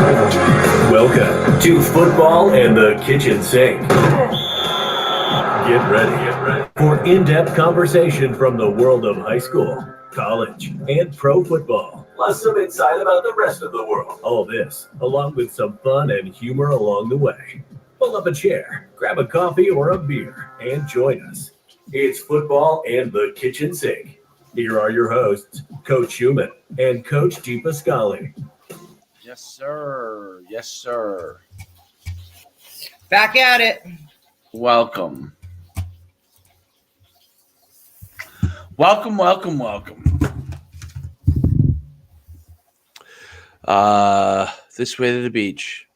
Welcome to Football and the Kitchen Sink. Get ready for in-depth conversation from the world of high school, college, and pro football, plus some insight about the rest of the world. All this, along with some fun and humor along the way. Pull up a chair, grab a coffee or a beer, and join us. It's Football and the Kitchen Sink. Here are your hosts, Coach Schuman and Coach Depascale. Yes, sir. Yes, sir. Back at it. Welcome. Welcome. This way to the beach.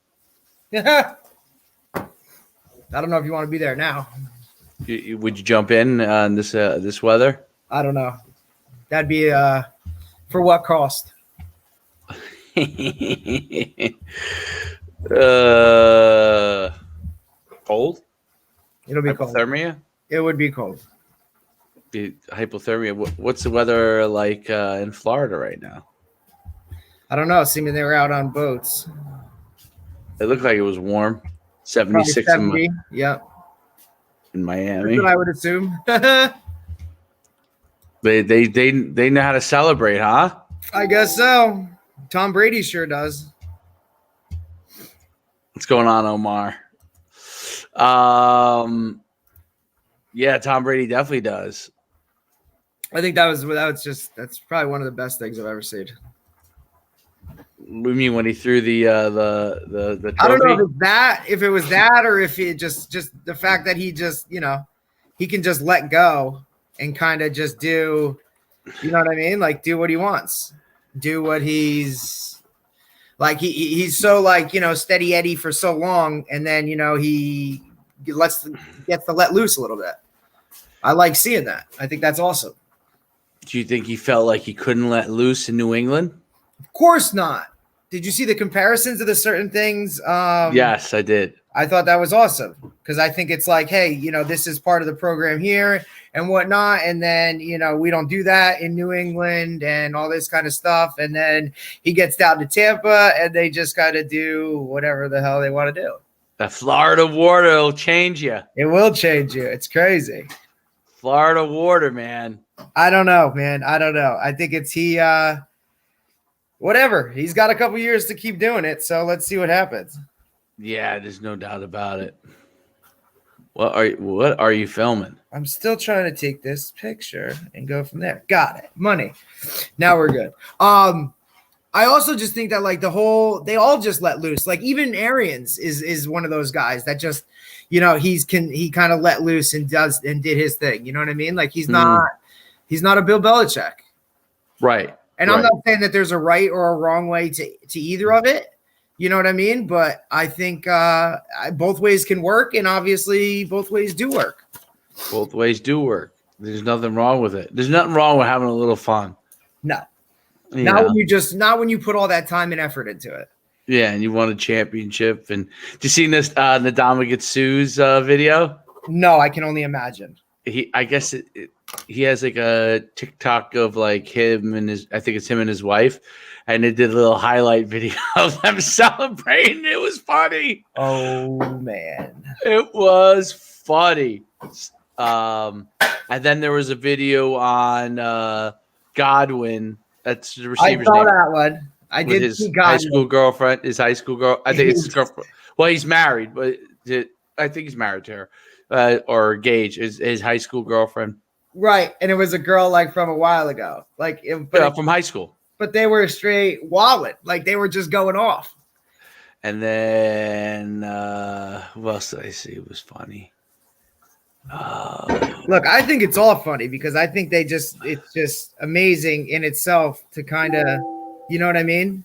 I don't know if you want to be there now. Would you jump in on this weather? I don't know. That'd be for what cost? Cold? It'll be cold. Hypothermia? It would be cold. Hypothermia. What's the weather like in Florida right now? I don't know. Seeming they were out on boats. It looked like it was warm. 76 70. Yep. In Miami. That's what I would assume. They know how to celebrate, huh? I guess so. Tom Brady sure does. What's going on, Omar? Yeah, Tom Brady definitely does. I think that's probably one of the best things I've ever seen. What do you mean when he threw the trophy? I don't know if it was that or if it just the fact that he just, he can just let go and kind of just do, you know what I mean? Like do what he wants. Do what he's like. He's so like, steady Eddie for so long. And then, he gets to let loose a little bit. I like seeing that. I think that's awesome. Do you think he felt like he couldn't let loose in New England? Of course not. Did you see the comparisons of the certain things? Yes, I did. I thought that was awesome because I think it's like, hey, this is part of the program here and whatnot. And then, we don't do that in New England and all this kind of stuff. And then he gets down to Tampa and they just got to do whatever the hell they want to do. The Florida water will change you. It will change you. It's crazy. Florida water, man. I don't know, man. I don't know. I think it's whatever. He's got a couple years to keep doing it. So let's see what happens. Yeah, there's no doubt about it. What are you filming? I'm still trying to take this picture and go from there. Got it. Money. Now we're good. I also just think that like they all just let loose. Like even Arians is one of those guys that just, he kind of let loose and did his thing. You know what I mean? Like he's not a Bill Belichick. Right. And I'm not saying that there's a right or a wrong way to either of it. You know what I mean? But I think both ways can work, and obviously both ways do work. Both ways do work. There's nothing wrong with it. There's nothing wrong with having a little fun. No. Not when you put all that time and effort into it. Yeah, and you won a championship. And did you see this Ndamukong Suh's video? No, I can only imagine. He has like a TikTok of like him and his wife. And they did a little highlight video of them celebrating. It was funny. Oh, man. It was funny. And then there was a video on Godwin. That's the receiver's name. I saw that one. I did see Godwin. High school girlfriend. His high school girl. I think it's his girlfriend. Well, he's married, but I think he's married to her. Or engaged. His high school girlfriend. Right. And it was a girl like from a while ago. From high school. But they were straight wallet. Like they were just going off. And then what else did I see? It was funny. Look, I think it's all funny because I think it's just amazing in itself to kind of, you know what I mean?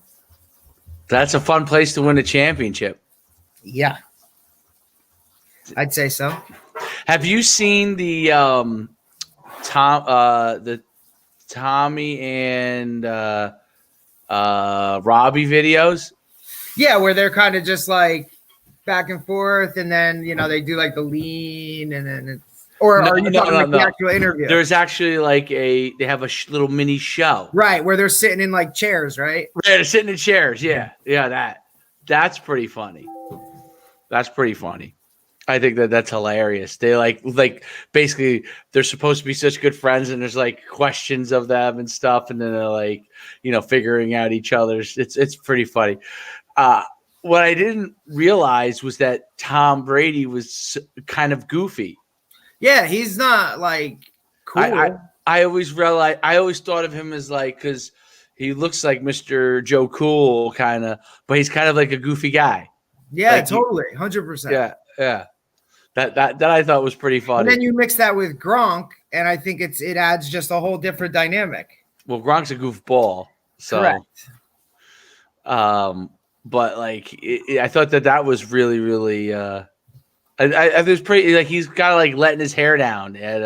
That's a fun place to win a championship. Yeah. I'd say so. Have you seen the Tommy and Robbie videos? Yeah, where they're kind of just like back and forth, and then they do like the lean, and then it's the actual interview? There's actually like they have a little mini show, right, where they're sitting in like chairs, right? Yeah, they're sitting in chairs. Yeah, that. That's pretty funny. That's pretty funny. I think that's hilarious. They like basically they're supposed to be such good friends, and there's like questions of them and stuff, and then they're like, figuring out each other's. It's pretty funny. What I didn't realize was that Tom Brady was kind of goofy. Yeah, he's not like cool. I always realized. I always thought of him as like, because he looks like Mr. Joe Cool kind of, but he's kind of like a goofy guy. Yeah, like totally, 100%. Yeah. That I thought was pretty funny. And then you mix that with Gronk, and I think it adds just a whole different dynamic. Well, Gronk's a goofball, so. Correct. But like, I thought that was really, really. I was pretty like he's kind of like letting his hair down, and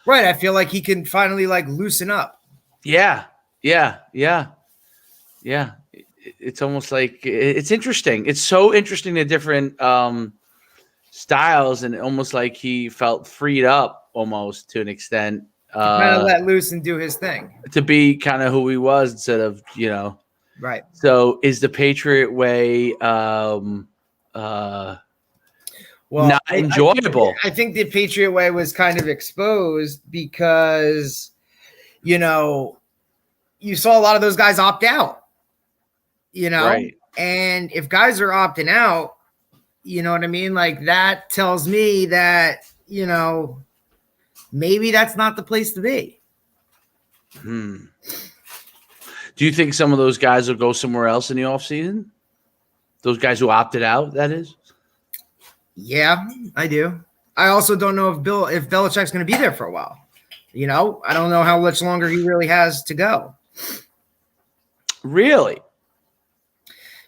Right, I feel like he can finally like loosen up. Yeah. It's almost like it's interesting. It's so interesting, the different styles, and almost like he felt freed up almost to an extent. Kind of let loose and do his thing. To be kind of who he was instead of, Right. So is the Patriot way not enjoyable? I think the Patriot way was kind of exposed because, you saw a lot of those guys opt out, Right. And if guys are opting out, you know what I mean? Like that tells me that, maybe that's not the place to be. Do you think some of those guys will go somewhere else in the offseason? Those guys who opted out, that is? Yeah, I do. I also don't know if Belichick's going to be there for a while. I don't know how much longer he really has to go. Really?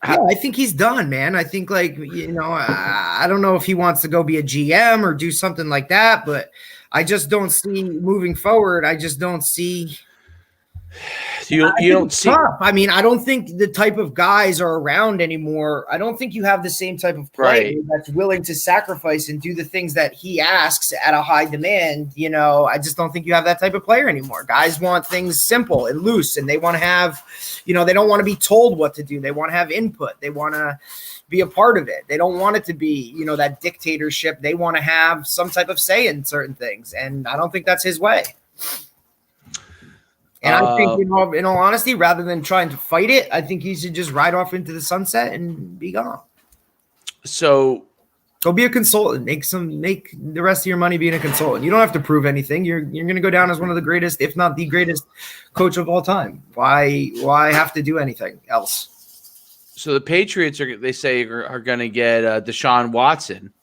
Yeah, I think he's done, man. I think I don't know if he wants to go be a GM or do something like that, but I just don't see moving forward. I just don't see. You don't see. Tough. I mean, I don't think the type of guys are around anymore. I don't think you have the same type of player that's willing to sacrifice and do the things that he asks at a high demand. I just don't think you have that type of player anymore. Guys want things simple and loose, and they want to have, they don't want to be told what to do. They want to have input. They want to be a part of it. They don't want it to be, that dictatorship. They want to have some type of say in certain things, and I don't think that's his way. And I think, in all honesty, rather than trying to fight it, I think he should just ride off into the sunset and be gone. So go be a consultant. Make the rest of your money being a consultant. You don't have to prove anything. You're going to go down as one of the greatest, if not the greatest, coach of all time. Why have to do anything else? So the Patriots are going to get Deshawn Watson.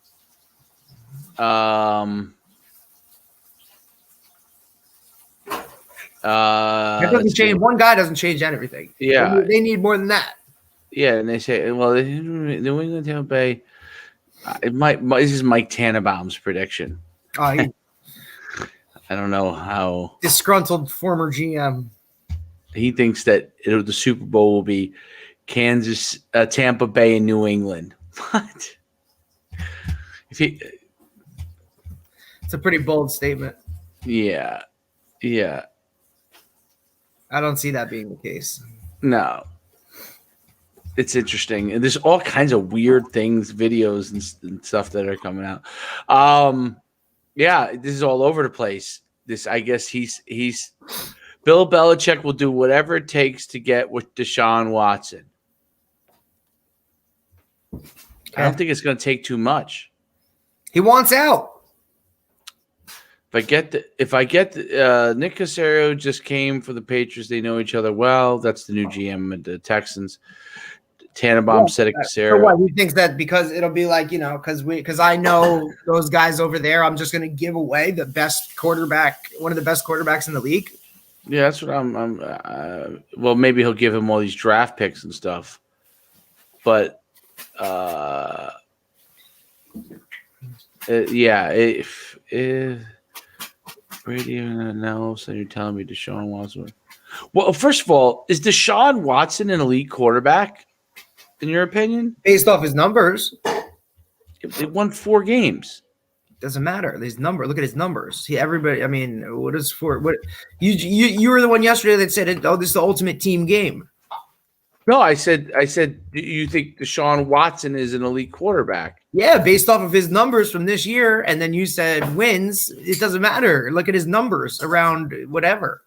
That doesn't change. One guy doesn't change everything. Yeah, they need more than that. Yeah, and they say, well, New England, Tampa Bay. This is Mike Tannenbaum's prediction. I don't know how disgruntled former GM. He thinks that the Super Bowl will be Kansas, Tampa Bay, and New England. What? It's a pretty bold statement. Yeah. I don't see that being the case. No. It's interesting. And there's all kinds of weird things, videos and stuff that are coming out. Yeah, this is all over the place. I guess he's Bill Belichick will do whatever it takes to get with Deshaun Watson. Okay. I don't think it's going to take too much. He wants out. If I get Nick Caserio just came for the Patriots. They know each other well. That's the new GM at the Texans. Tannenbaum said it. Caserio. What he thinks that because it'll be like because I know those guys over there. I'm just going to give away the best quarterback, one of the best quarterbacks in the league. Yeah, that's what I'm. Well, maybe he'll give him all these draft picks and stuff, but yeah, if Brady no, so you're telling me Deshaun Watson. Well, first of all, is Deshaun Watson an elite quarterback, in your opinion? Based off his numbers. They won 4 games. Doesn't matter. His number. Look at his numbers. Everybody. I mean, what you were the one yesterday that said, "Oh, this is the ultimate team game." No, I said, do you think Deshaun Watson is an elite quarterback? Yeah, based off of his numbers from this year, and then you said wins. It doesn't matter. Look at his numbers around whatever.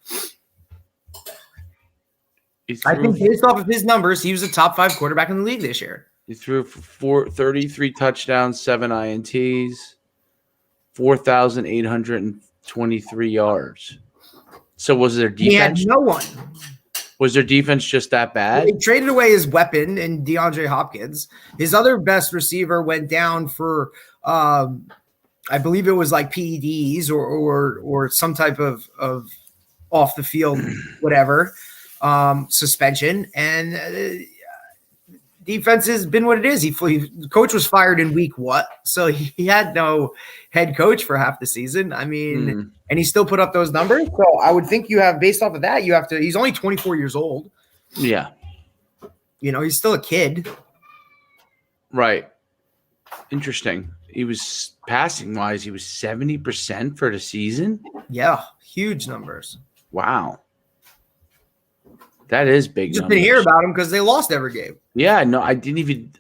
I think based off of his numbers, he was a top 5 quarterback in the league this year. He threw for 33 touchdowns, 7 INTs, 4,823 yards. So was their defense? He had no one. Was their defense just that bad? They traded away his weapon in DeAndre Hopkins. His other best receiver went down for, I believe it was like PEDs or some type of off the field, whatever, suspension. And defense has been what it is. The coach was fired in week what? So he had no head coach for half the season. I mean, and he still put up those numbers. So I would think you have, based off of that, you have to, he's only 24 years old. Yeah. You know, he's still a kid. Right. Interesting. He was passing wise, he was 70% for the season. Yeah. Huge numbers. Wow. That is big. Just didn't hear about him because they lost every game. Yeah, no, I didn't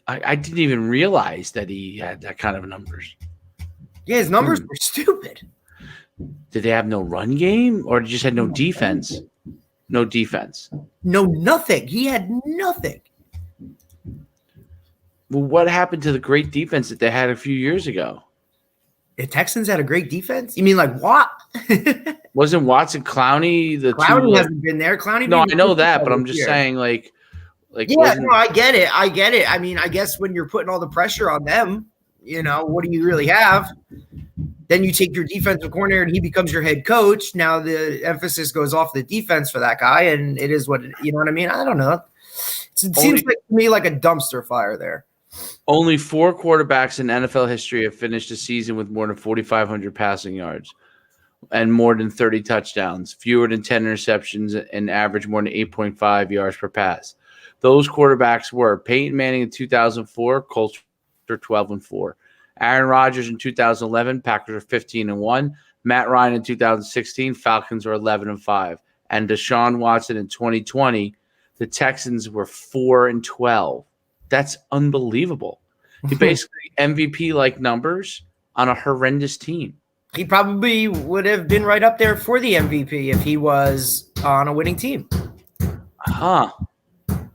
even realize that he had that kind of numbers. Yeah, his numbers were stupid. Did they have no run game, or just had no defense? No defense. No, nothing. He had nothing. Well, what happened to the great defense that they had a few years ago? The Texans had a great defense? You mean like what? Wasn't Watson, Clowney the Clowney two? hasn't been there. Clowney. No, I know that, but I'm just saying, like yeah, no, I get it. I mean, I guess when you're putting all the pressure on them, you know, what do you really have? Then you take your defensive coordinator and he becomes your head coach. Now the emphasis goes off the defense for that guy, and it is what you know what I mean. I don't know. It seems like to me like a dumpster fire there. Only 4 quarterbacks in NFL history have finished a season with more than 4,500 passing yards and more than 30 touchdowns, fewer than 10 interceptions, and average more than 8.5 yards per pass. Those quarterbacks were Peyton Manning in 2004, Colts are 12-4. Aaron Rodgers in 2011, Packers are 15-1. Matt Ryan in 2016, Falcons are 11-5. And Deshaun Watson in 2020, the Texans were 4-12. That's unbelievable. He basically MVP-like numbers on a horrendous team. He probably would have been right up there for the MVP if he was on a winning team. Huh.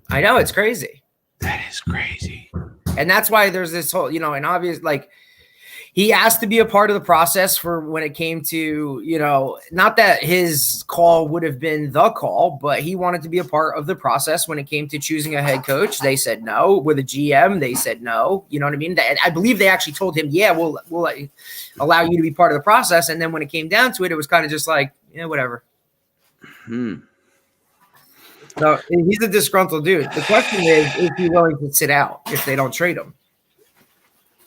I know, it's crazy. That is crazy. And that's why there's this whole, you know, and obvious, like, he asked to be a part of the process for when it came to, you know, not that his call would have been the call, but he wanted to be a part of the process when it came to choosing a head coach. They said no. With a GM, they said no. You know what I mean? I believe they actually told him, yeah, we'll allow you to be part of the process. And then when it came down to it, it was kind of just like, yeah, whatever. So he's a disgruntled dude. The question is he willing to sit out if they don't trade him?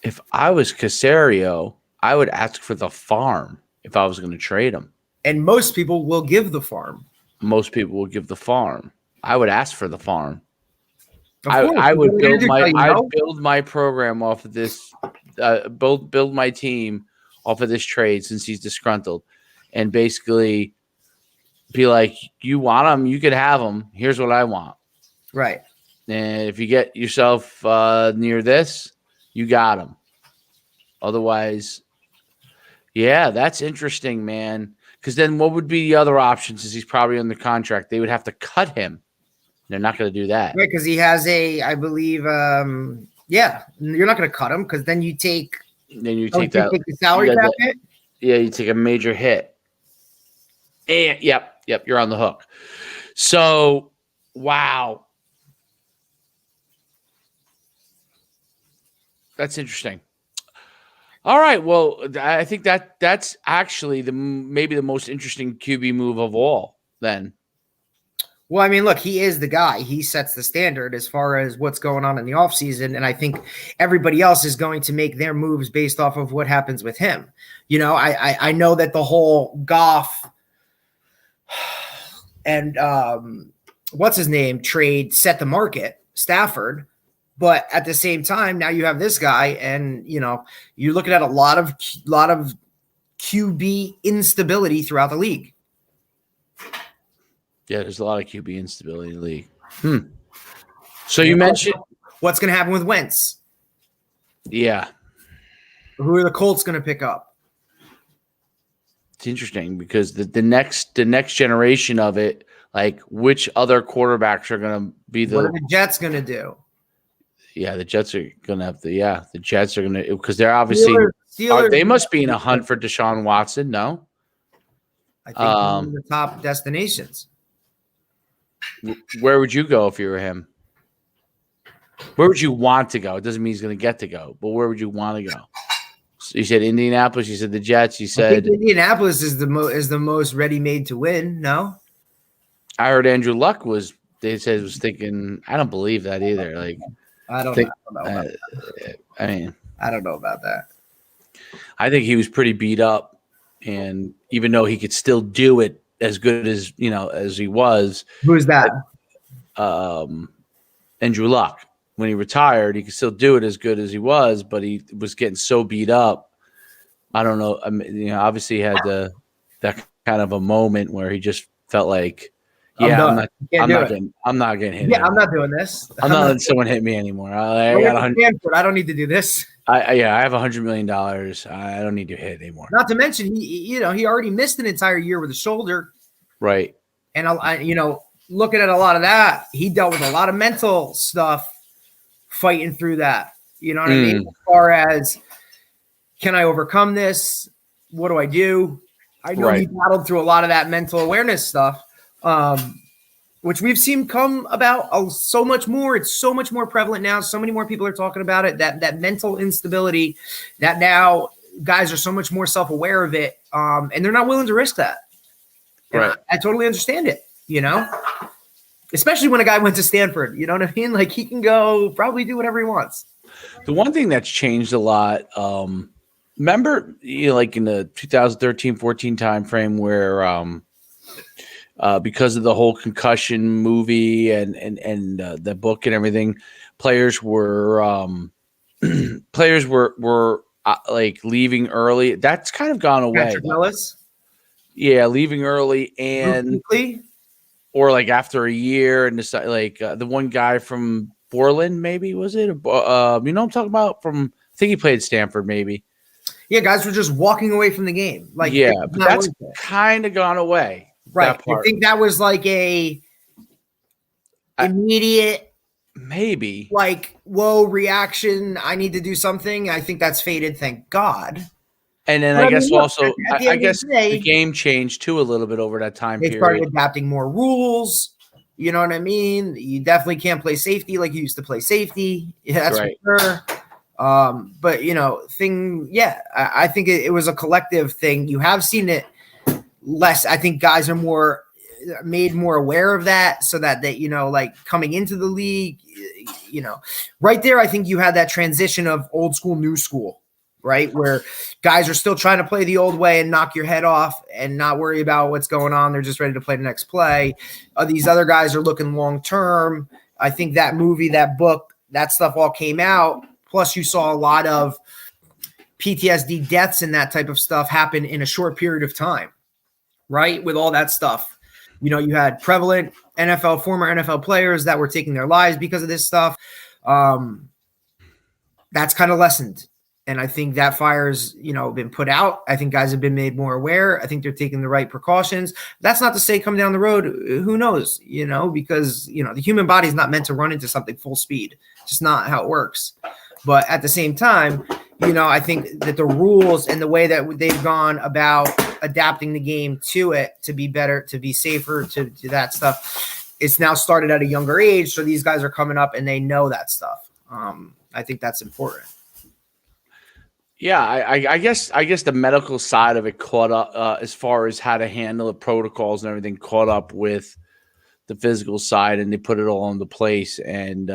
If I was Caserio, I would ask for the farm if I was going to trade him. And most people will give the farm. Most people will give the farm. I would ask for the farm. I would build my program off of this, build my team off of this trade since he's disgruntled, and basically be like, you want him, you could have him. Here's what I want. Right. And if you get yourself near this, you got him. Otherwise, yeah, that's interesting, man. Because then what would be the other options? Is he's probably under contract. They would have to cut him. They're not going to do that. Right, because he has I believe, yeah, you're not going to cut him because then you take the salary cap hit. Yeah, you take a major hit. And yep, you're on the hook. So, wow. That's interesting. All right. Well, I think that's actually maybe the most interesting QB move of all then. Well, I mean, look, he is the guy. He sets the standard as far as what's going on in the offseason. And I think everybody else is going to make their moves based off of what happens with him. You know, I know that the whole Goff and what's his name trade set the market, Stafford. But at the same time, now you have this guy, and you know you're looking at a lot of QB instability throughout the league. Yeah, there's a lot of QB instability in the league. So you mentioned, what's going to happen with Wentz? yeah, Who are the Colts going to pick up? it's interesting because the next generation of it, like which other quarterbacks are going to be What are the Jets going to do? Yeah, the Jets are going to have to. Yeah, the Jets are going to because they're obviously Steelers, they must be in a hunt for Deshaun Watson. No, I think they're in the top destinations. Where would you go if you were him? Where would you want to go? It doesn't mean he's going to get to go, but where would you want to go? So you said Indianapolis. You said the Jets. You said I think Indianapolis is the most ready-made to win. No, I heard Andrew Luck was. They said was thinking. I don't believe that either. Like I don't know about that. I mean, I don't know about that. I think he was pretty beat up, and even though he could still do it as good as as he was. Who's that? Andrew Luck. When he retired, he could still do it as good as he was, but he was getting so beat up. I don't know. I mean, obviously he had that kind of a moment where he just felt like, I'm not getting hit. Yeah, I'm not doing this. I'm not letting someone hit me anymore. I don't need to do this. I have $100 million. I don't need to hit anymore. Not to mention, he already missed an entire year with a shoulder. Right. And looking at a lot of that, he dealt with a lot of mental stuff fighting through that. You know what I mean? As far as, can I overcome this? What do I do? I know he battled through a lot of that mental awareness stuff, which we've seen come about so much more. It's so much more prevalent now. So many more people are talking about it, that mental instability, that now guys are so much more self-aware of it, and they're not willing to risk that. Right. I totally understand it, especially when a guy went to Stanford, you know what I mean? Like he can go probably do whatever he wants. The one thing that's changed a lot, remember, like in the 2013-14 timeframe where because of the whole concussion movie and the book and everything, players were like leaving early. That's kind of gone away. Patrick Willis? Yeah, leaving early and or like after a year and decide like the one guy from Borland, maybe was it? I'm talking about from. I think he played Stanford, maybe. Yeah, guys were just walking away from the game. Like, yeah, but that's kind of gone away. Right. I think that was like a immediate, maybe like, whoa, reaction. I need to do something. I think that's faded. Thank God. And then I guess also, I guess the game changed too a little bit over that time period. They started adapting more rules. You know what I mean? You definitely can't play safety like you used to play safety. Yeah, that's right. For sure. But I think it was a collective thing. You have seen it less. I think guys are made more aware of that, so that they, like coming into the league, right there. I think you had that transition of old school, new school, right? Where guys are still trying to play the old way and knock your head off and not worry about what's going on. They're just ready to play the next play. These other guys are looking long-term. I think that movie, that book, that stuff all came out. Plus you saw a lot of PTSD deaths and that type of stuff happen in a short period of time, right? With all that stuff, you had prevalent former NFL players that were taking their lives because of this stuff. That's kind of lessened. And I think that fire's, been put out. I think guys have been made more aware. I think they're taking the right precautions. That's not to say come down the road, who knows, because, the human body is not meant to run into something full speed. It's just not how it works. But at the same time, I think that the rules and the way that they've gone about adapting the game to it to be better, to be safer, to do that stuff, it's now started at a younger age. So these guys are coming up and they know that stuff. I think that's important. Yeah, I guess the medical side of it caught up as far as how to handle the protocols and everything caught up with the physical side, and they put it all into place. And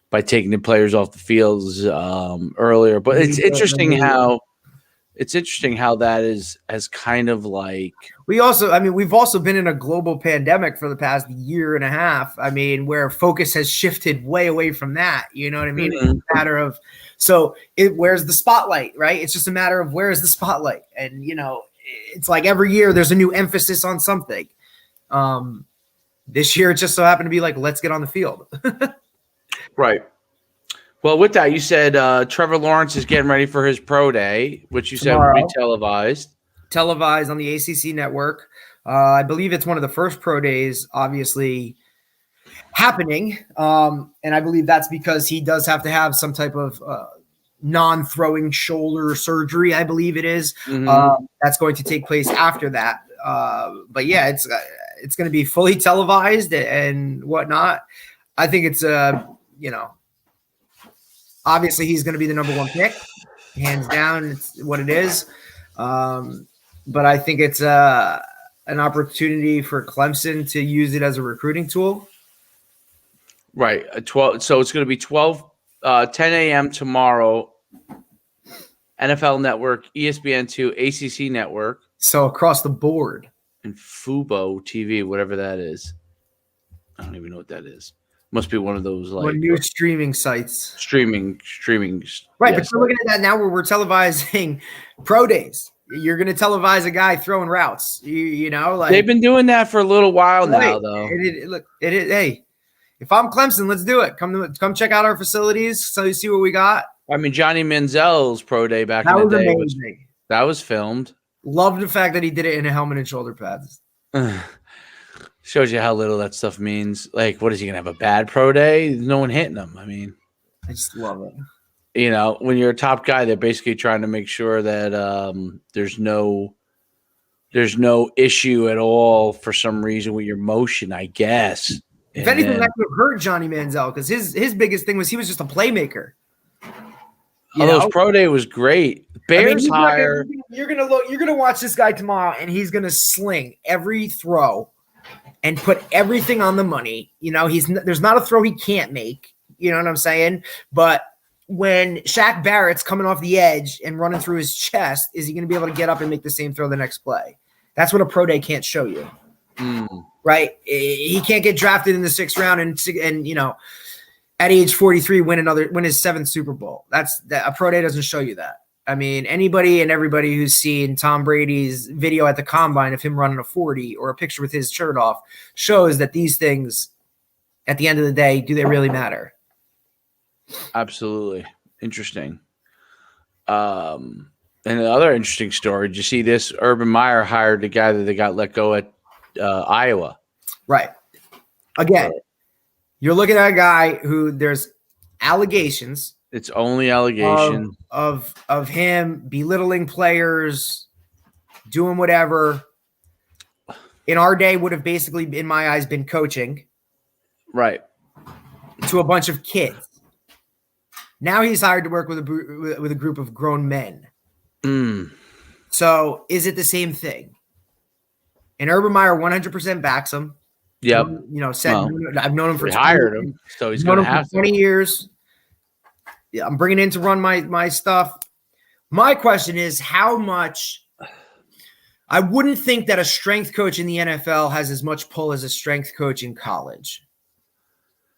by taking the players off the fields earlier, but it's interesting how that has kind of like we've also been in a global pandemic for the past year and a half. I mean, where focus has shifted way away from that. You know what I mean? Mm-hmm. It's a matter of where's the spotlight, right? It's just a matter of where is the spotlight, and it's like every year there's a new emphasis on something. This year it just so happened to be like, let's get on the field. Right. Well, with that, you said Trevor Lawrence is getting ready for his pro day, which you said would be televised. Televised on the ACC network. I believe it's one of the first pro days, obviously, happening. And I believe that's because he does have to have some type of non-throwing shoulder surgery, I believe it is. That's going to take place after that. But yeah, it's going to be fully televised and whatnot. I think it's obviously he's going to be the number one pick, hands down. It's what it is. But I think it's an opportunity for Clemson to use it as a recruiting tool. Right. 12. So it's going to be 10 a.m. tomorrow. NFL Network, ESPN2, ACC Network. So across the board. And Fubo TV, whatever that is. I don't even know what that is. Must be one of those like new streaming sites. Streaming. Right, yes. But you're looking at that now where we're televising pro days. You're going to televise a guy throwing routes. You know, like they've been doing that for a little while now, though. Hey, if I'm Clemson, let's do it. Come check out our facilities so you see what we got. I mean, Johnny Manziel's pro day back in the day. That was filmed. Love the fact that he did it in a helmet and shoulder pads. Shows you how little that stuff means. Like, what is he going to have, a bad pro day? There's no one hitting him. I mean. I just love it. You know, when you're a top guy, they're basically trying to make sure that there's no issue at all for some reason with your motion, I guess. If anything, that could have hurt Johnny Manziel because his biggest thing was he was just a playmaker. His pro day was great. Bears hire. You're gonna watch this guy tomorrow, and he's gonna sling every throw and put everything on the money. You know, there's not a throw he can't make. You know what I'm saying? But when Shaq Barrett's coming off the edge and running through his chest, is he going to be able to get up and make the same throw the next play? That's what a pro day can't show you. Right? He can't get drafted in the 6th round and you know, at age 43 win his 7th Super Bowl. A pro day doesn't show you that. I mean, anybody and everybody who's seen Tom Brady's video at the combine of him running a 40 or a picture with his shirt off shows that these things, at the end of the day, do they really matter? Absolutely. Interesting. And another interesting story. Did you see this? Urban Meyer hired the guy that they got let go at Iowa. Right. Again, you're looking at a guy who there's allegations. It's only allegation of him belittling players, doing whatever. In our day would have basically, in my eyes, been coaching. Right. To a bunch of kids. Now he's hired to work with a group of grown men. So is it the same thing? And Urban Meyer 100% backs him. Yep. You know, I've known him for 20 hired years. him, so he's going to have 20 years. Yeah, I'm bringing in to run my stuff. My question is how much. I wouldn't think that a strength coach in the NFL has as much pull as a strength coach in college.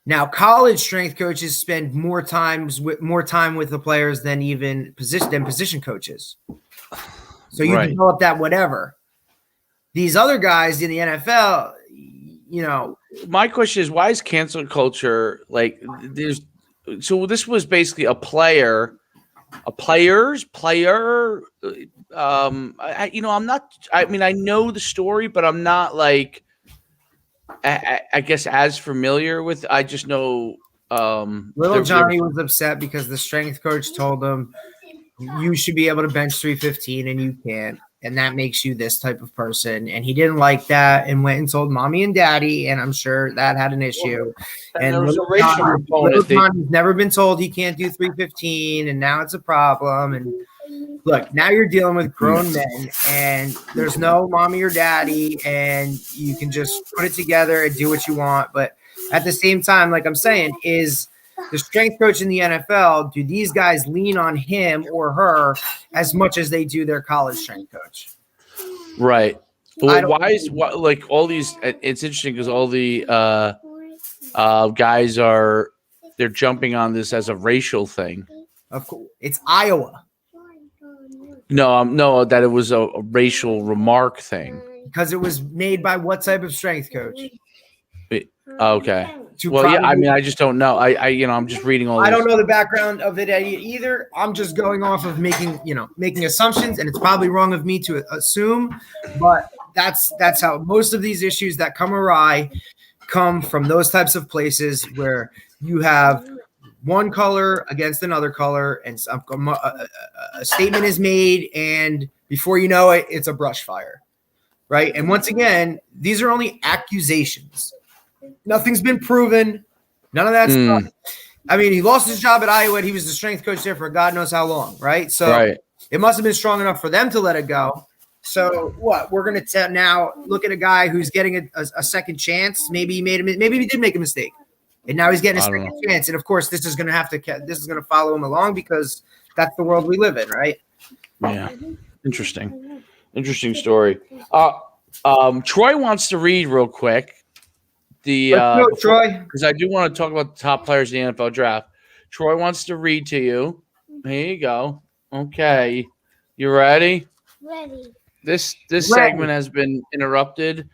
Now, college strength coaches spend more time with the players than even position coaches. So you develop that whatever. These other guys in the NFL, you know. My question is, why is cancel culture like there's? So this was basically a player's player. I'm not. I mean, I know the story, but I'm not like. I guess as familiar with. I just know. Little Johnny was upset because the strength coach told him, "You should be able to bench 315, and you can't, and that makes you this type of person." And he didn't like that, and went and told mommy and daddy, and I'm sure that had an issue. And there was a racial component. Johnny's never been told he can't do 315, and now it's a problem. And look, now you're dealing with grown men, and there's no mommy or daddy, and you can just put it together and do what you want. But at the same time, like I'm saying, is the strength coach in the NFL, do these guys lean on him or her as much as they do their college strength coach? Right. Well, like all these? It's interesting because all the guys they're jumping on this as a racial thing. Of course, it's Iowa. No, that it was a racial remark thing. Because it was made by what type of strength coach? Okay. to Well, yeah. I probably- mean, I just don't know. I'm just reading all. I This. don't know the background of it either. I'm just going off of making assumptions, and it's probably wrong of me to assume, but that's how most of these issues that come awry come from those types of places where you have one color against another color, and a statement is made, and before you know it, it's a brush fire, right? And once again, these are only accusations. Nothing's been proven. None of that stuff. I mean, he lost his job at Iowa, and he was the strength coach there for God knows how long, right? So it must have been strong enough for them to let it go. So what? We're going to now look at a guy who's getting a second chance. Maybe he did make a mistake, and now he's getting a second chance. And of course, this is going to follow him along because that's the world we live in, right? Yeah. Interesting story. Troy wants to read real quick. Troy, because I do want to talk about the top players in the NFL draft. Troy wants to read to you. Here you go. Okay, you ready? Ready. This segment has been interrupted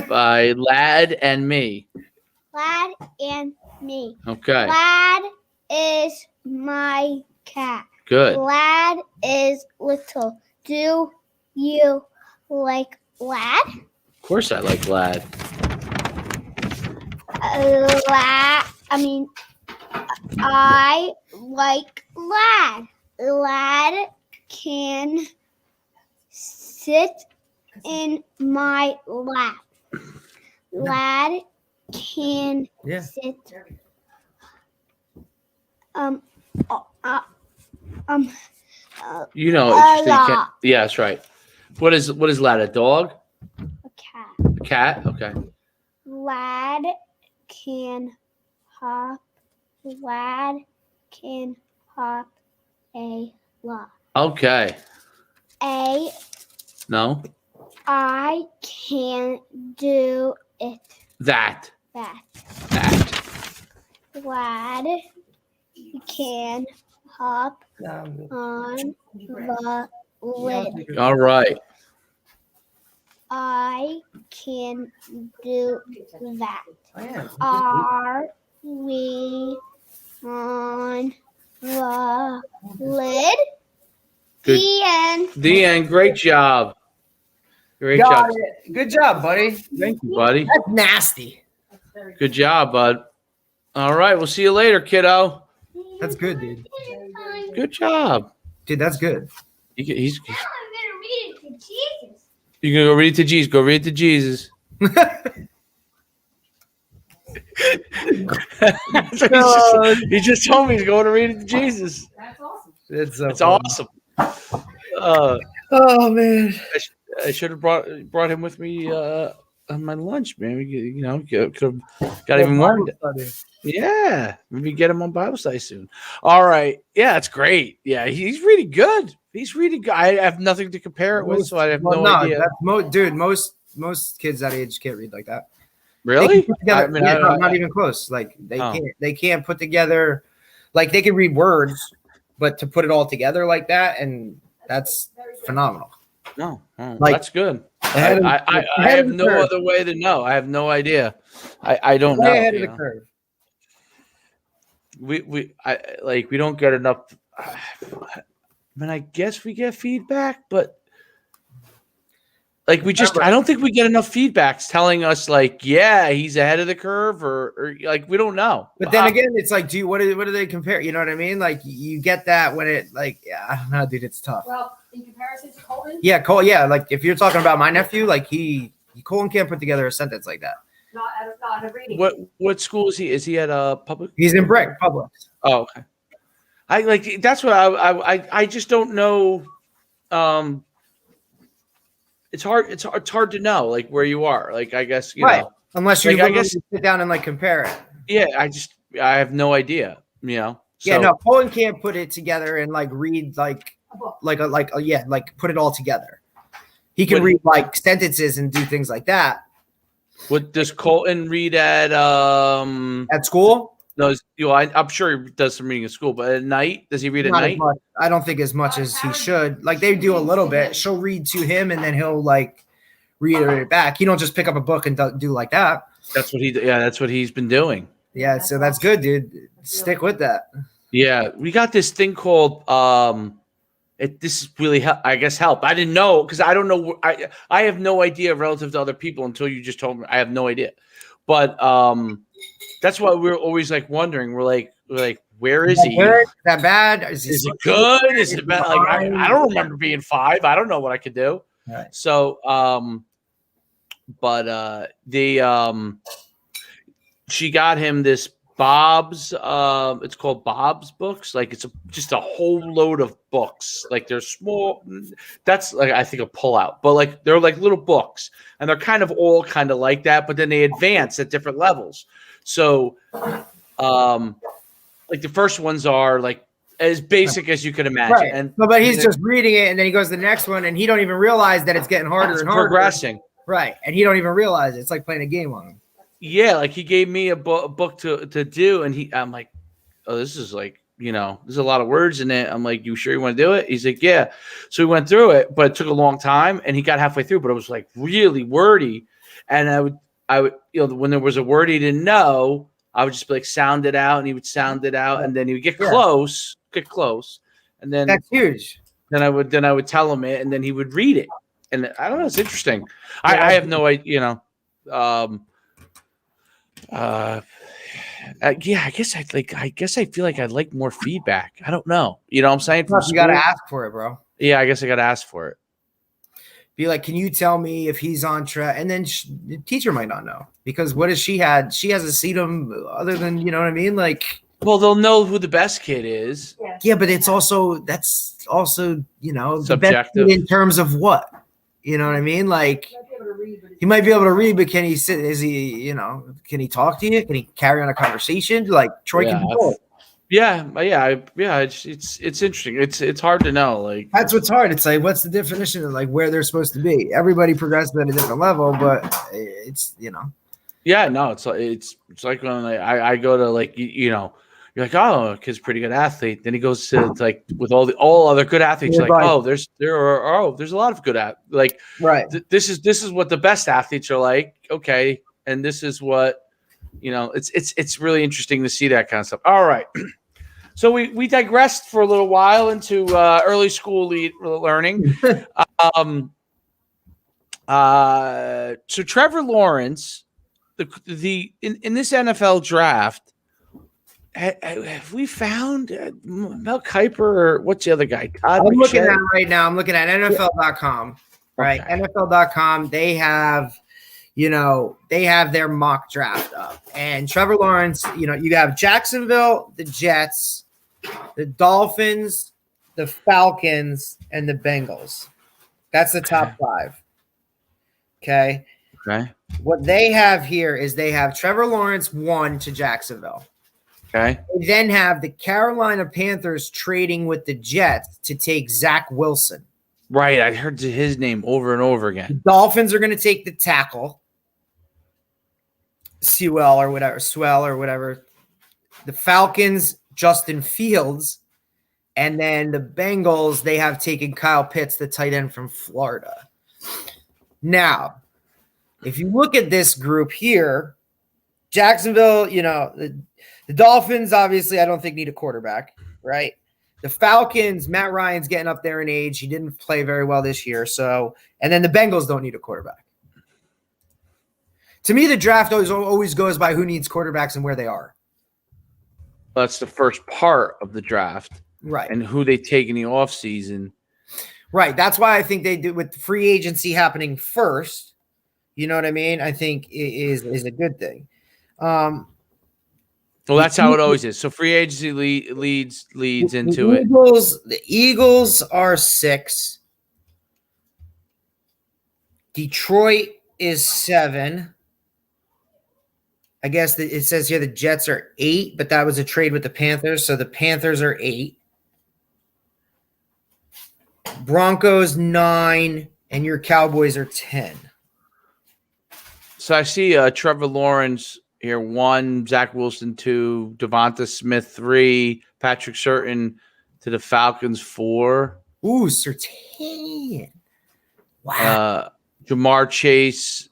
by Lad and me. Lad and me. Okay. Lad is my cat. Good. Lad is little. Do you like Lad? Of course, I like Lad. I like Lad. Lad can sit in my lap. Lad can sit. Yeah, that's right. What is Lad? A dog? A cat. A cat? Okay. Lad can hop. Lad can hop a lot. Okay. No. I can do it. That. Lad can hop on the lid. All right. I can do that. Are we on the lid? Good. The end. The end. Great job. Great got job. it. Good job, buddy. Thank you, buddy. That's nasty. Good job, bud. All right. We'll see you later, kiddo. That's good, dude. Good job. Dude, that's good. He's I'm gonna read it to Jesus. You can go read it to Jesus. Go read it to Jesus. He just told me he's going to read it to Jesus. That's awesome. It's awesome. Oh man, I should have brought him with me on my lunch, man. We could have got even more. Yeah, maybe get him on Bible study soon. All right, yeah, that's great. Yeah, he's really good. He's really good. I have nothing to compare it with, so I have no idea. Dude, most kids that age can't read like that. Really? Not even close. Like they can't put together, like they can read words, but to put it all together like that, and that's phenomenal. No, like, that's good. I have no other way to know. I have no idea. I don't know. Ahead of the curve. We don't get enough. I mean, I guess we get feedback, but like I don't think we get enough feedbacks telling us like, yeah, he's ahead of the curve, or like we don't know. But then again, it's like, what do they compare? You know what I mean? Like you get that when it I don't know, dude, it's tough. Well, in comparison to Colton? Yeah, Cole. Yeah, like if you're talking about my nephew, like Colton can't put together a sentence like that. Not at a reading. What school is he? Is he at a public? He's in Brick Public. Oh, okay. That's what I just don't know. It's hard to know like where you are. Like I guess you know. Unless you sit down and like compare it. Yeah, I have no idea. So. Yeah, no, Colton can't put it together and like read like put it all together. He can read like sentences and do things like that. What does Colton read at school? No, I'm sure he does some reading at school, but at night, does he read at night? I don't think as much as he should. Like they do a little bit. She'll read to him, and then he'll like reiterate it back. You don't just pick up a book and do like that. That's what he's been doing. Yeah, so that's good, dude. Stick with that. Yeah, we got this thing called this really helped. I didn't know because I don't know. I have no idea relative to other people until you just told me. I have no idea, but that's why we're always like wondering. We're like, where is he? Is that bad? Is it good? Is it bad? Like I don't remember being 5. I don't know what I could do. Right. So, she got him this Bob's. It's called Bob's Books. Like it's just a whole load of books. Like they're small. That's like I think a pullout, but like they're like little books, and they're kind of all kind of like that. But then they advance at different levels. So, like the first ones are like as basic as you can imagine. Right. And but he's just reading it, and then he goes to the next one, and he don't even realize that it's getting harder and harder. Progressing. Right, and he don't even realize it. It's like playing a game on him. Yeah, like he gave me a book to do, and I'm like, oh, this is like, there's a lot of words in it. I'm like, you sure you want to do it? He's like, yeah. So we went through it, but it took a long time, and he got halfway through, but it was like really wordy. And I would, when there was a word he didn't know, I would just be like, sound it out, and he would sound it out, and then he would get close, and then that's huge. Then I would tell him it, and then he would read it, and I don't know, it's interesting. I have no idea, I guess I feel like I'd like more feedback. I don't know. You know what I'm saying? You got to ask for it, bro. Yeah, I guess I got to ask for it. Be like, can you tell me if he's on track? And then the teacher might not know because what has she had? She hasn't seen him other than, you know what I mean? Like, well, they'll know who the best kid is. Yeah, but that's also, subjective. The best kid in terms of what? You know what I mean? Like, he might be able to read, but can he sit? Is he, can he talk to you? Can he carry on a conversation? Like Troy can do it. Yeah. It's interesting. It's hard to know. Like that's what's hard. It's like, what's the definition of like where they're supposed to be? Everybody progresses at a different level, but it's Yeah, no, it's like when I go to like you're like, oh, kid's a pretty good athlete. Then he goes to like with all other good athletes. You're like, oh, there's a lot of good like right. This is what the best athletes are like. Okay, and this is what it's really interesting to see that kind of stuff. All right. So we digressed for a little while into early school learning. So Trevor Lawrence, in this NFL draft, have we found Mel Kiper or what's the other guy? Todd I'm looking McShay? at it right now. I'm looking at NFL.com. Right, okay. NFL.com. They have. They have their mock draft up. And Trevor Lawrence, you have Jacksonville, the Jets, the Dolphins, the Falcons, and the Bengals. That's the top 5. Okay. What they have here is they have Trevor Lawrence 1 to Jacksonville. Okay. They then have the Carolina Panthers trading with the Jets to take Zach Wilson. Right. I heard his name over and over again. The Dolphins are going to take the tackle. Sewell or whatever. The Falcons, Justin Fields, and then the Bengals, they have taken Kyle Pitts, the tight end from Florida. Now, if you look at this group here, Jacksonville, the Dolphins, obviously, I don't think need a quarterback, right? The Falcons, Matt Ryan's getting up there in age. He didn't play very well this year. And then the Bengals don't need a quarterback. To me, the draft always goes by who needs quarterbacks and where they are. That's the first part of the draft. Right. And who they take in the offseason. Right. That's why I think they do with free agency happening first. You know what I mean? I think is a good thing. Well, that's how it always is. So free agency leads into it. The Eagles are 6. Detroit is 7. I guess it says here the Jets are 8, but that was a trade with the Panthers, so the Panthers are 8. Broncos 9, and your Cowboys are 10. So I see Trevor Lawrence here 1, Zach Wilson 2, Devonta Smith 3, Patrick Surtain to the Falcons 4. Ooh, Surtain. Wow. Jamar Chase.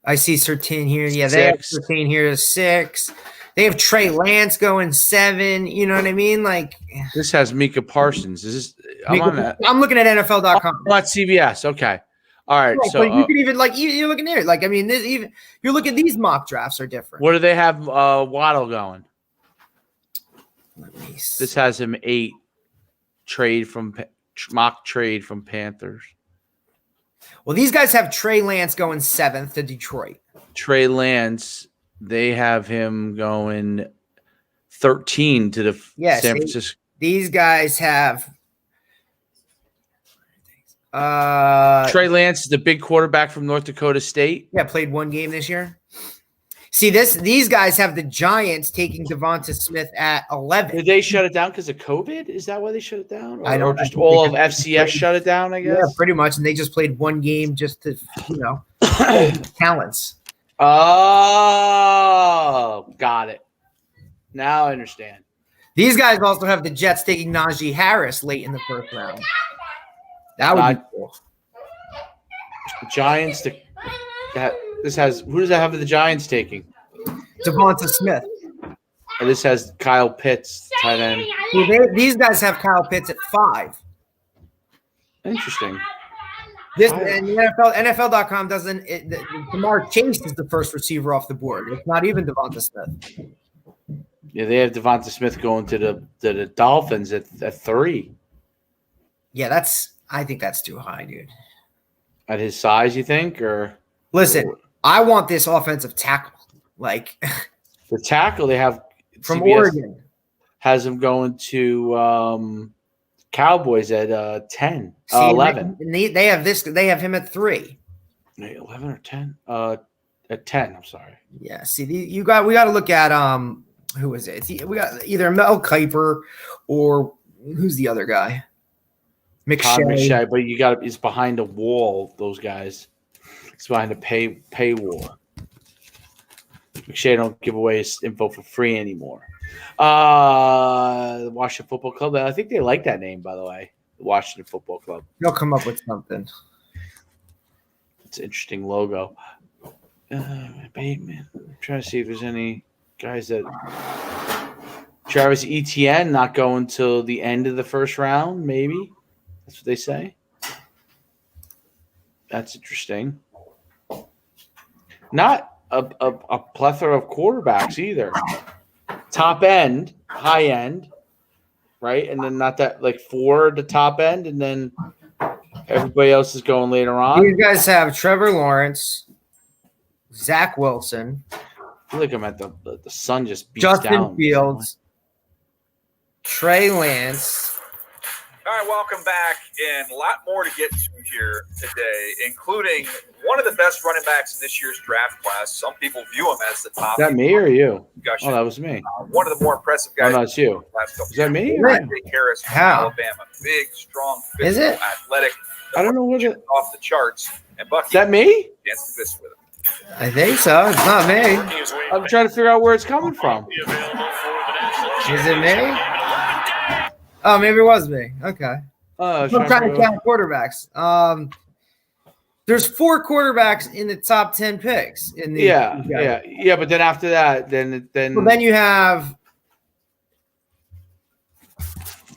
I see Sertain here. Yeah, they have 6. Sertain here as 6. They have Trey Lance going 7. You know what I mean? Like This has Micah Parsons. Is this? I'm on that. I'm looking at NFL.com. I'm at CBS. Okay. All right. Right, So but you could even like you're looking there. Like I mean, this, even you're looking. These mock drafts are different. what do they have Waddle going? Let me This has him 8 mock trade from Panthers. Well, these guys have Trey Lance going 7th to Detroit. Trey Lance, they have him going 13 to the San Francisco. These guys have Trey Lance is the big quarterback from North Dakota State. Yeah, played 1 game this year. See this; these guys have the Giants taking Devonta Smith at 11. Did they shut it down because of COVID? Is that why they shut it down? Or, I don't or just all of FCS shut it down, I guess? Yeah, pretty much. And they just played 1 game just to, talents. Oh, got it. Now I understand. These guys also have the Jets taking Najee Harris late in the 1st round. That would be cool. Giants. This has who does that have the Giants taking? Devonta Smith. And this has Kyle Pitts, tight end. These guys have Kyle Pitts at 5. Interesting. This and the NFL.com doesn't. Jamar Chase is the first receiver off the board. It's not even Devonta Smith. Yeah, they have Devonta Smith going to the Dolphins at 3. Yeah, I think that's too high, dude. At his size, you think, or listen? I want this offensive tackle. Like the tackle they have from CBS Oregon has him going to Cowboys at 10, 11. They have this. They have him at 3. 11 or 10? At 10. I'm sorry. Yeah. See, we got to look at who is it? We got either Mel Kiper or who's the other guy? McShay, but it's behind a wall. Those guys, it's behind a paywall. McShay don't give away his info for free anymore. The Washington Football Club. I think they like that name, by the way. The Washington Football Club. They'll come up with something. It's an interesting logo. Bateman. I'm trying to see if there's any guys that. Travis Etienne not going till the end of the 1st round, maybe. That's what they say. That's interesting. Not a plethora of quarterbacks either. Top end, high end, right? And then not that 4 at the top end, and then everybody else is going later on. These guys have Trevor Lawrence, Zach Wilson. I feel like I'm at the sun just beats Justin down. Fields, Trey Lance. All right, welcome back, and a lot more to get to here today, including one of the best running backs in this year's draft class. Some people view him as the top. Is that me or you? Gotcha. Oh, that was me. One of the more impressive guys. Oh, no, it's you. Last couple Is that me? years. Harris from How? Alabama. Big, strong, Is physical, it? athletic. I don't know what it. Off the charts. And Bucky Is that me? against this with him. I think so. It's not me. I'm trying to figure out where it's coming from. Is it me? Oh, maybe it was me. Okay. I'm I'm trying to count quarterbacks. There's 4 quarterbacks in the top 10 picks. In the yeah. But then after that, then well, then you have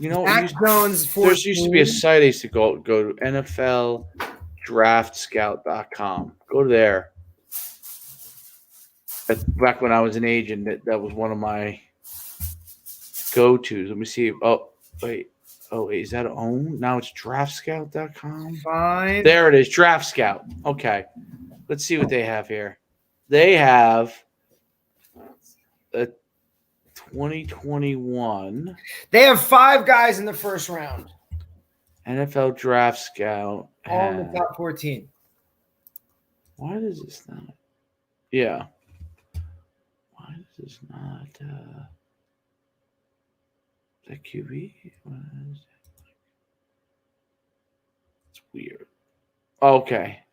Mac Jones. There used to be a site I used to go to NFLDraftScout.com. Go to there. Back when I was an agent, that was one of my go-tos. Let me see. Oh wait, is that owned? Now it's DraftScout.com. Fine. There it is, Draft Scout. Okay, let's see what they have here. They have a 2021. They have 5 guys in the 1st round. NFL Draft Scout. All in the top 14. Why does this not? Yeah. Why does this not? Is that QB? It's weird. Okay.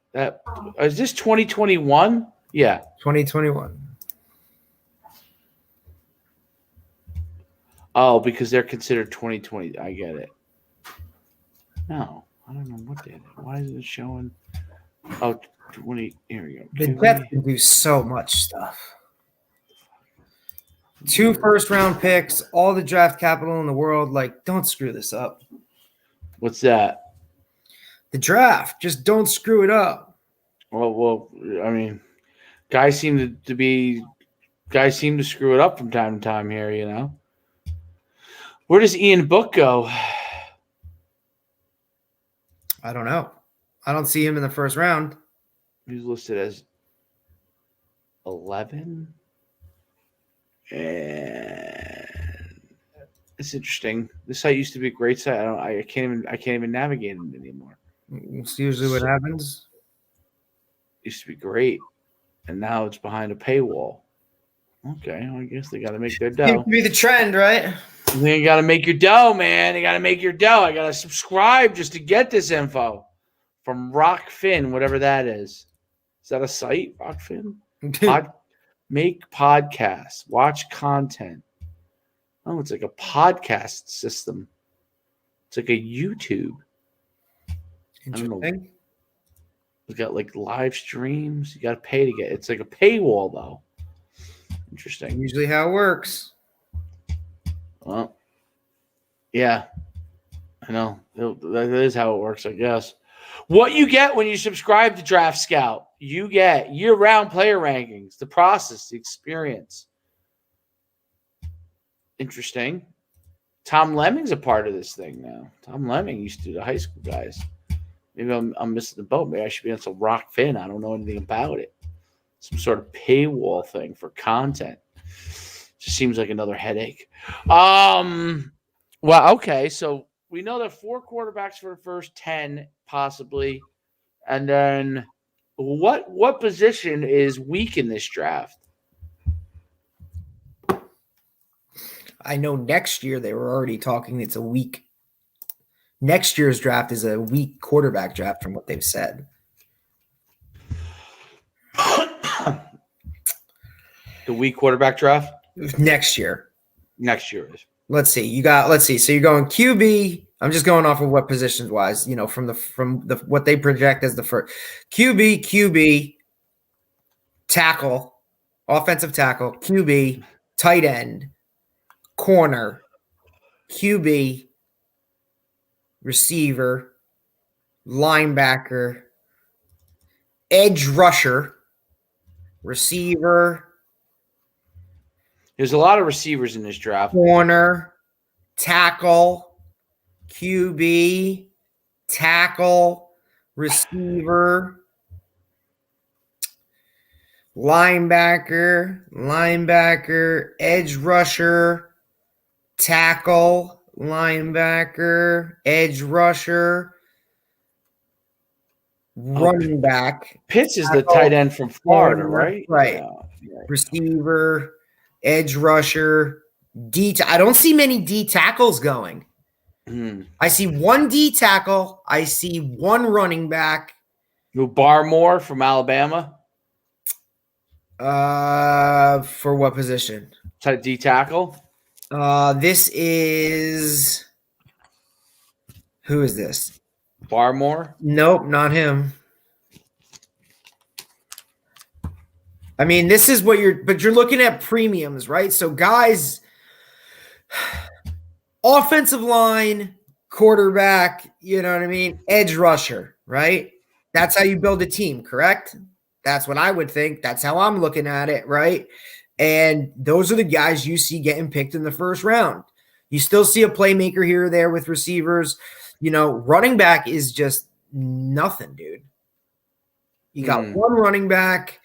Is this 2021? Yeah. 2021. Oh, because they're considered 2020. I get it. No, I don't know what they did. Why is it showing Oh, 20. Here we go. The Jets can do so much stuff. 2 first-round picks, all the draft capital in the world. Like, don't screw this up. What's that? The draft, just don't screw it up. Well, I mean, guys seem to screw it up from time to time here, you know. Where does Ian Book go? I don't know. I don't see him in the first round. He's listed as 11. And it's interesting. This site used to be a great site. I can't even navigate it anymore. It's usually what happens. Used to be great, and now it's behind a paywall. Okay, well, I guess they got to make their dough. Seems to be the trend, right? You got to make your dough, man. You got to make your dough. I got to subscribe just to get this info from Rockfin, whatever that is. Is that a site, Rockfin? Make podcasts, watch content. Oh, it's like a podcast system. It's like a YouTube. I don't know. Interesting. We got like live streams. You got to pay to get. It's like a paywall, though. Interesting. Usually how it works. Well, yeah, I know. That is how it works, I guess. What you get when you subscribe to Draft Scout, you get year-round player rankings, the process, the experience. Interesting. Tom Lemming's a part of this thing now. Tom Lemming used to do the high school guys. Maybe I'm missing the boat. Maybe I should be on some Rockfin. I don't know anything about it. Some sort of paywall thing for content. Just seems like another headache. Well, okay. So we know that 4 quarterbacks for the first 10, possibly. And then what position is weak in this draft? I know next year they were already talking it's a weak. Next year's draft is a weak quarterback draft from what they've said. The weak quarterback draft? Next year. Next year is. Let's see. So you're going QB. I'm just going off of what positions wise, you know, from the what they project as the first QB, tackle, offensive tackle, QB, tight end, corner, QB, receiver, linebacker, edge rusher, receiver. There's a lot of receivers in this draft. Corner, tackle, QB, tackle, receiver, linebacker, edge rusher, tackle, linebacker, edge rusher, running back. Pitts is the tight end from Florida, right? Right. Yeah. Receiver, edge rusher, I don't see many D tackles going. I see 1 D tackle. I see 1 running back. Barmore from Alabama. For what position? D tackle. This is who is this? Barmore. Nope, not him. I mean, this is what you're looking at premiums, right? So guys, offensive line, quarterback, you know what I mean? Edge rusher, right? That's how you build a team, correct? That's what I would think. That's how I'm looking at it, right? And those are the guys you see getting picked in the first round. You still see a playmaker here or there with receivers. You know, running back is just nothing, dude. You got 1 running back,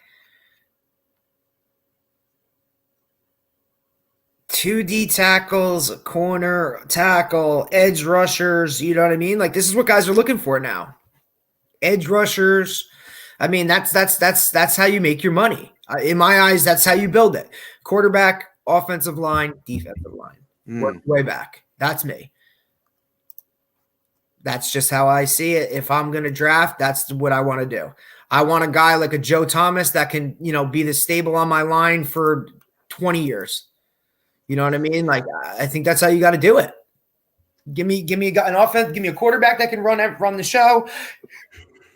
2 D tackles, a corner, tackle, edge rushers. You know what I mean? Like, this is what guys are looking for now. Edge rushers. I mean, that's how you make your money. In my eyes, that's how you build it. Quarterback, offensive line, defensive line. Work way back. That's me. That's just how I see it. If I'm going to draft, that's what I want to do. I want a guy like a Joe Thomas that can, you know, be the stable on my line for 20 years. You know what I mean? Like, I think that's how you got to do it. Give me an offense, give me a quarterback that can run the show,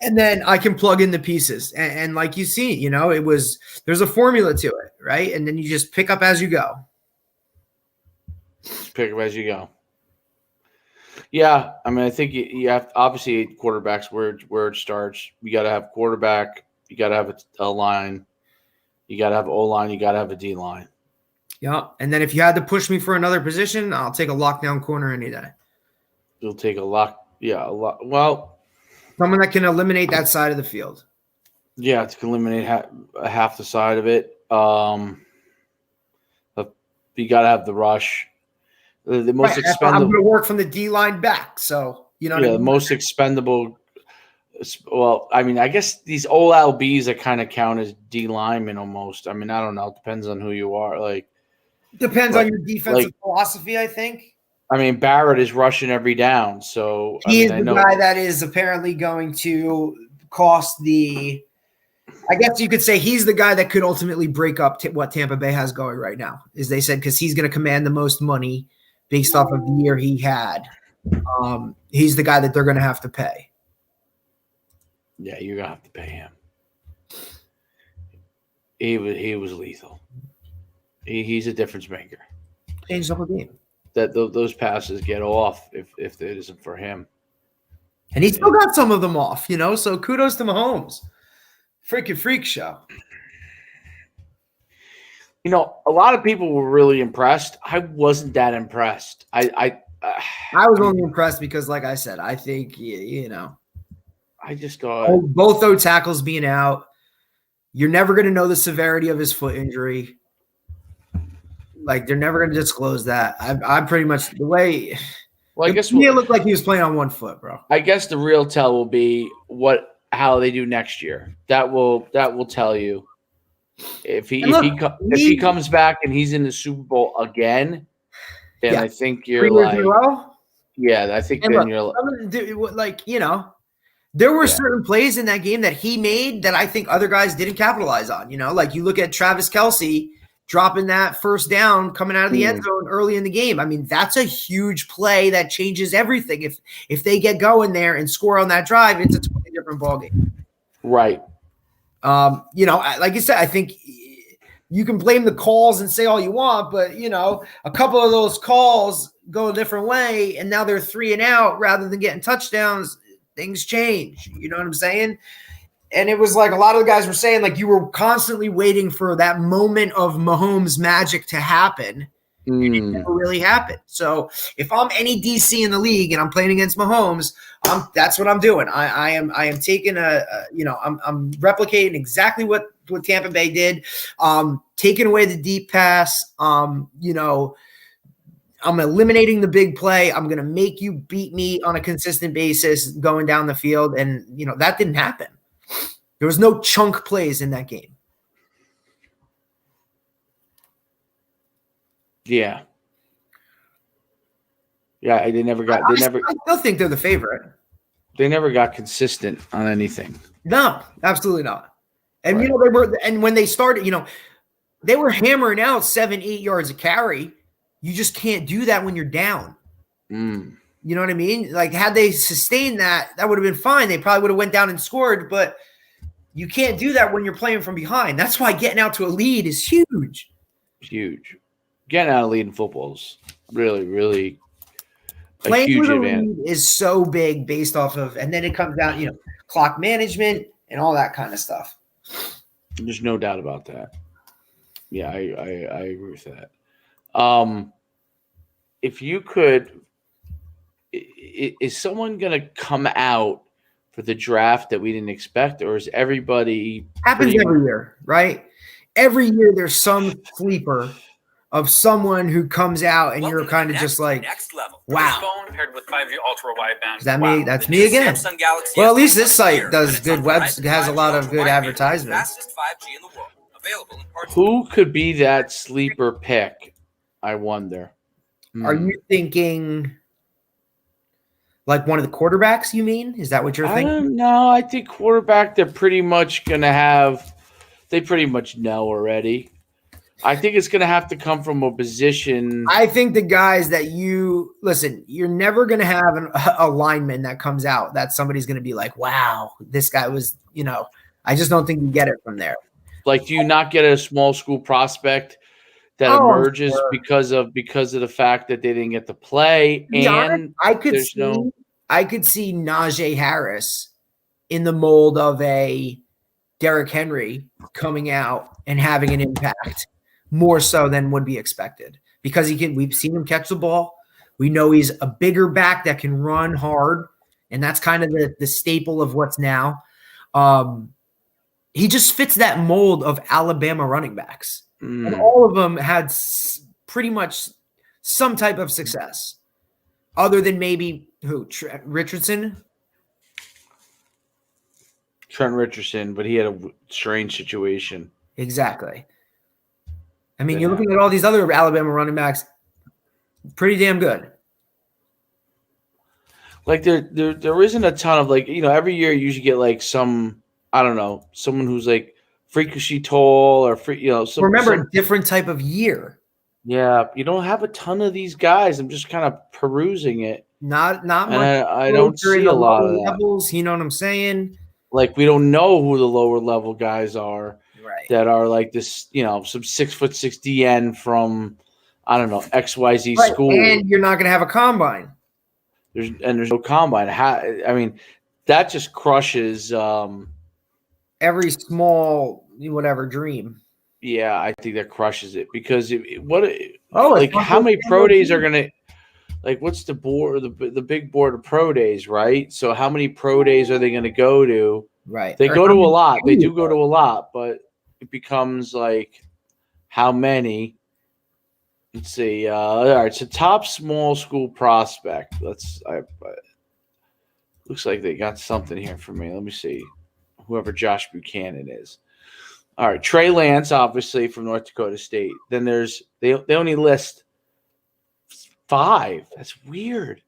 And then I can plug in the pieces. And like you see, you know, there's a formula to it, right? And then you just pick up as you go. Just pick up as you go. Yeah, I mean, I think you have obviously quarterbacks where it starts. You got to have quarterback. You got to have a line. You got to have O-line. You got to have a D-line. Yeah, and then if you had to push me for another position, I'll take a lockdown corner any day. You'll take a lot. Well, someone that can eliminate that side of the field. Yeah, to eliminate half the side of it. You got to have the rush. The most expendable. I'm going to work from the D line back, so you know. Yeah, the most expendable. Well, I mean, I guess these old LBs that kind of count as D linemen almost. I mean, I don't know. It depends on who you are. Depends on your defensive philosophy, I think. I mean, Barrett is rushing every down, so he is the guy that is apparently going to cost the. I guess you could say he's the guy that could ultimately break up what Tampa Bay has going right now, as they said, because he's going to command the most money based off of the year he had. He's the guy that they're going to have to pay. Yeah, you're going to have to pay him. He was lethal. He's a difference maker. Changed the whole game. That those passes get off if it isn't for him. And he still got some of them off, you know, so kudos to Mahomes. Freaking freak show. You know, a lot of people were really impressed. I wasn't that impressed. I was only impressed because, like I said, I think, you know. I just thought. Both those tackles being out, you're never going to know the severity of his foot injury. Like, they're never going to disclose that. I'm pretty much the way. Well, I guess it looked like he was playing on one foot, bro. I guess the real tell will be how they do next year. That will tell you if he comes back and he's in the Super Bowl again. Then I think you're 3 years in a row? Yeah, I think then you're like, you know, there were certain plays in that game that he made that I think other guys didn't capitalize on. You know, like you look at Travis Kelce dropping that first down coming out of the end zone early in the game. I mean, that's a huge play that changes everything. If they get going there and score on that drive, it's a totally different ballgame. Right. You know, like you said, I think you can blame the calls and say all you want, but, you know, a couple of those calls go a different way, and now they're 3 and out rather than getting touchdowns. Things change. You know what I'm saying? And it was like a lot of the guys were saying, like, you were constantly waiting for that moment of Mahomes magic to happen. And it never really happened. So if I'm any DC in the league and I'm playing against Mahomes, that's what I'm doing. I am taking I'm replicating exactly what Tampa Bay did. Taking away the deep pass. You know, I'm eliminating the big play. I'm going to make you beat me on a consistent basis going down the field. And, you know, that didn't happen. There was no chunk plays in that game. Yeah. Yeah, they never got. I still think they're the favorite. They never got consistent on anything. No, absolutely not. And you know they were. And when they started, you know, they were hammering out 7-8 yards a carry. You just can't do that when you're down. You know what I mean? Like, had they sustained that would have been fine. They probably would have went down and scored, but you can't do that when you're playing from behind. That's why getting out to a lead is huge. Huge. Getting out of lead in football is really, really playing a huge with a advantage. lead is so big based off of, and then it comes down, you know, clock management and all that kind of stuff. There's no doubt about that. Yeah, I agree with that. If you could, is someone going to come out for the draft that we didn't expect, or is everybody happens every year, right? Every year there's some sleeper of someone who comes out and you're kind of just like, next level. Wow. Phone paired with 5G ultra wideband. Is that me? That's me again. Well, at least this site does good has a lot of good advertisements. Fastest 5G in the world. Available in parts. Who could be that sleeper pick? I wonder. Are you thinking like one of the quarterbacks, you mean? Is that what you're thinking? No, I think quarterback, they're pretty much going to have – they pretty much know already. I think it's going to have to come from a position. I think the guys that you're never going to have a lineman that comes out that somebody's going to be like, wow, this guy was, I just don't think you get it from there. Like, do you not get a small school prospect that emerges sure. because of the fact that they didn't get to play? And I could see Najee Harris in the mold of a Derrick Henry coming out and having an impact more so than would be expected because we've seen him catch the ball. We know he's a bigger back that can run hard, and that's kind of the staple of what's now. He just fits that mold of Alabama running backs. And all of them had pretty much some type of success other than maybe Richardson. Trent Richardson, but he had a strange situation. Exactly. I mean, you're looking at all these other Alabama running backs, pretty damn good. Like there isn't a ton of every year you usually get like some, I don't know, someone who's like freakishly tall or Remember, different type of year. Yeah, you don't have a ton of these guys. I'm just kind of perusing it. Not much. I don't see a lot of levels. that. You know what I'm saying? Like we don't know who the lower level guys are. Right. That are like this, some 6'6" DN from, I don't know, XYZ school. And you're not going to have a combine. There's no combine. I mean, that just crushes every small whatever dream. Yeah, I think that crushes it because how many pro days are gonna what's the board the big board of pro days, right? So how many pro days are they gonna go to? Right. They go to a lot. They do go to a lot, but it becomes like how many? Let's see. All right, so top small school prospect. Looks like they got something here for me. Let me see. Whoever Josh Buchanan is. All right, Trey Lance, obviously from North Dakota State. Then they only list 5. That's weird.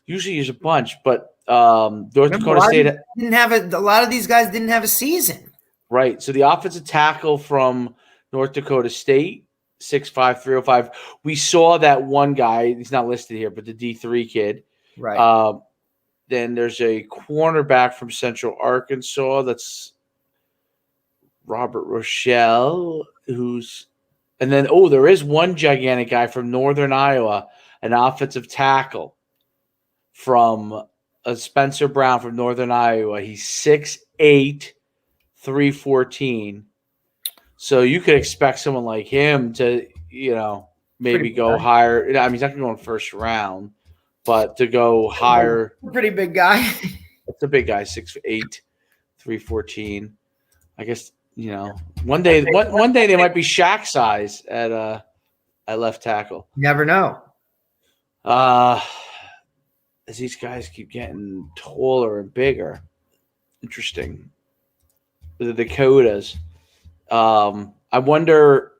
Usually there's a bunch, but North Dakota State didn't have a lot of these guys didn't have a season. Right. So the offensive tackle from North Dakota State, 6'5", 305. We saw that one guy. He's not listed here, but the D3 kid. Right. Then there's a cornerback from Central Arkansas. That's Robert Rochelle, and then there is one gigantic guy from Northern Iowa, an offensive tackle from Spencer Brown from Northern Iowa. He's 6'8", 314. So you could expect someone like him to, maybe go higher. I mean, he's not going to go in first round, but to go higher. Pretty big guy. It's a big guy, 6'8", 314. I guess. One day they might be Shaq size at left tackle. Never know. As these guys keep getting taller and bigger. Interesting. The Dakotas. I wonder.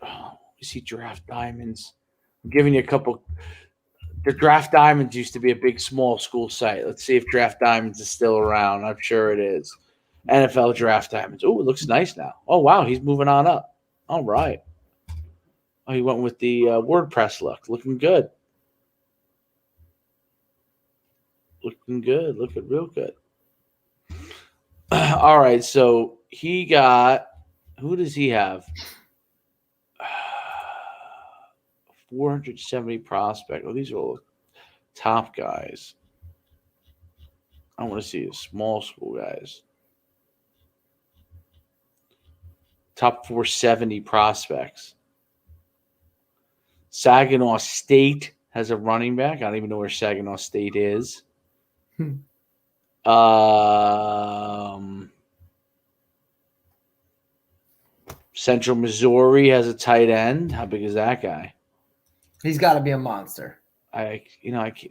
You see draft diamonds. I'm giving you a couple. The draft diamonds used to be a big small school site. Let's see if draft diamonds is still around. I'm sure it is. NFL draft diamonds. Oh, it looks nice now. Oh, wow. He's moving on up. All right. Oh, he went with the WordPress look. Looking good. Looking good. Looking real good. All right. So he got – who does he have? 470 prospect. Oh, these are all top guys. I want to see the small school guys. Top 470 prospects. Saginaw State has a running back. I don't even know where Saginaw State is. Central Missouri has a tight end. How big is that guy? He's got to be a monster. This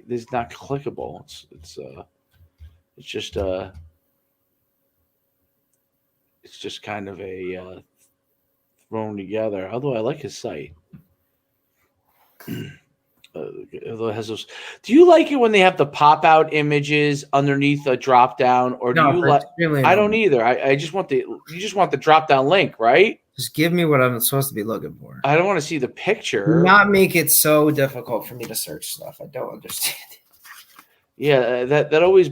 is not clickable. It's just kind of a thrown together. Although I like his site. It has those. Do you like it when they have the pop out images underneath a drop down, or do you like? I don't either. I just want you just want the drop down link, right? Just give me what I'm supposed to be looking for. I don't want to see the picture. Do not make it so difficult for me to search stuff. I don't understand. Yeah, that always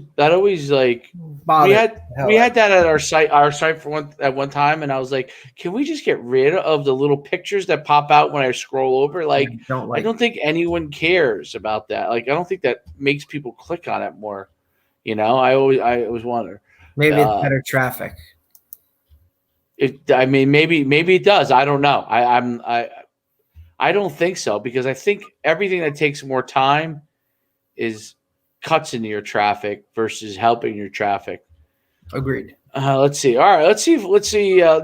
like we had that at our site at one time, and I was like, can we just get rid of the little pictures that pop out when I scroll over? Like, I don't think anyone cares about that. Like, I don't think that makes people click on it more. You know, I always wonder. Maybe it's better traffic. I mean, maybe it does. I don't know. I don't think so, because I think everything that takes more time is cuts into your traffic versus helping your traffic. Agreed. Let's see. All right. Let's see.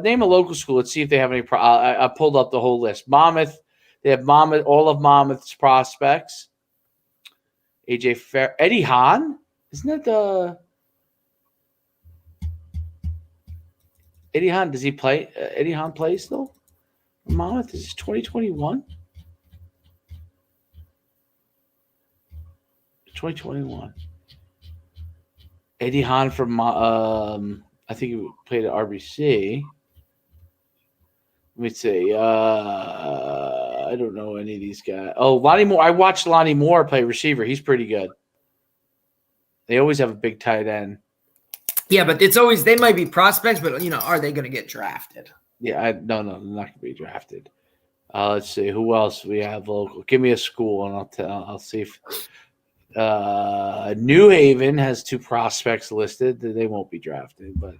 Name a local school. Let's see if they have any. I pulled up the whole list. Monmouth. They have Monmouth. All of Monmouth's prospects. AJ Fair. Eddie Hahn. Isn't that the Eddie Hahn? Does he play? Eddie Hahn plays still? Monmouth. Is this 2021? 2021. Eddie Hahn from I think he played at RBC. Let me see. I don't know any of these guys. Oh, Lonnie Moore. I watched Lonnie Moore play receiver. He's pretty good. They always have a big tight end. Yeah, but it's always they might be prospects, but are they going to get drafted? Yeah, no, they're not going to be drafted. Let's see who else we have local. Give me a school, and I'll see if. New Haven has 2 prospects listed. They won't be drafted, but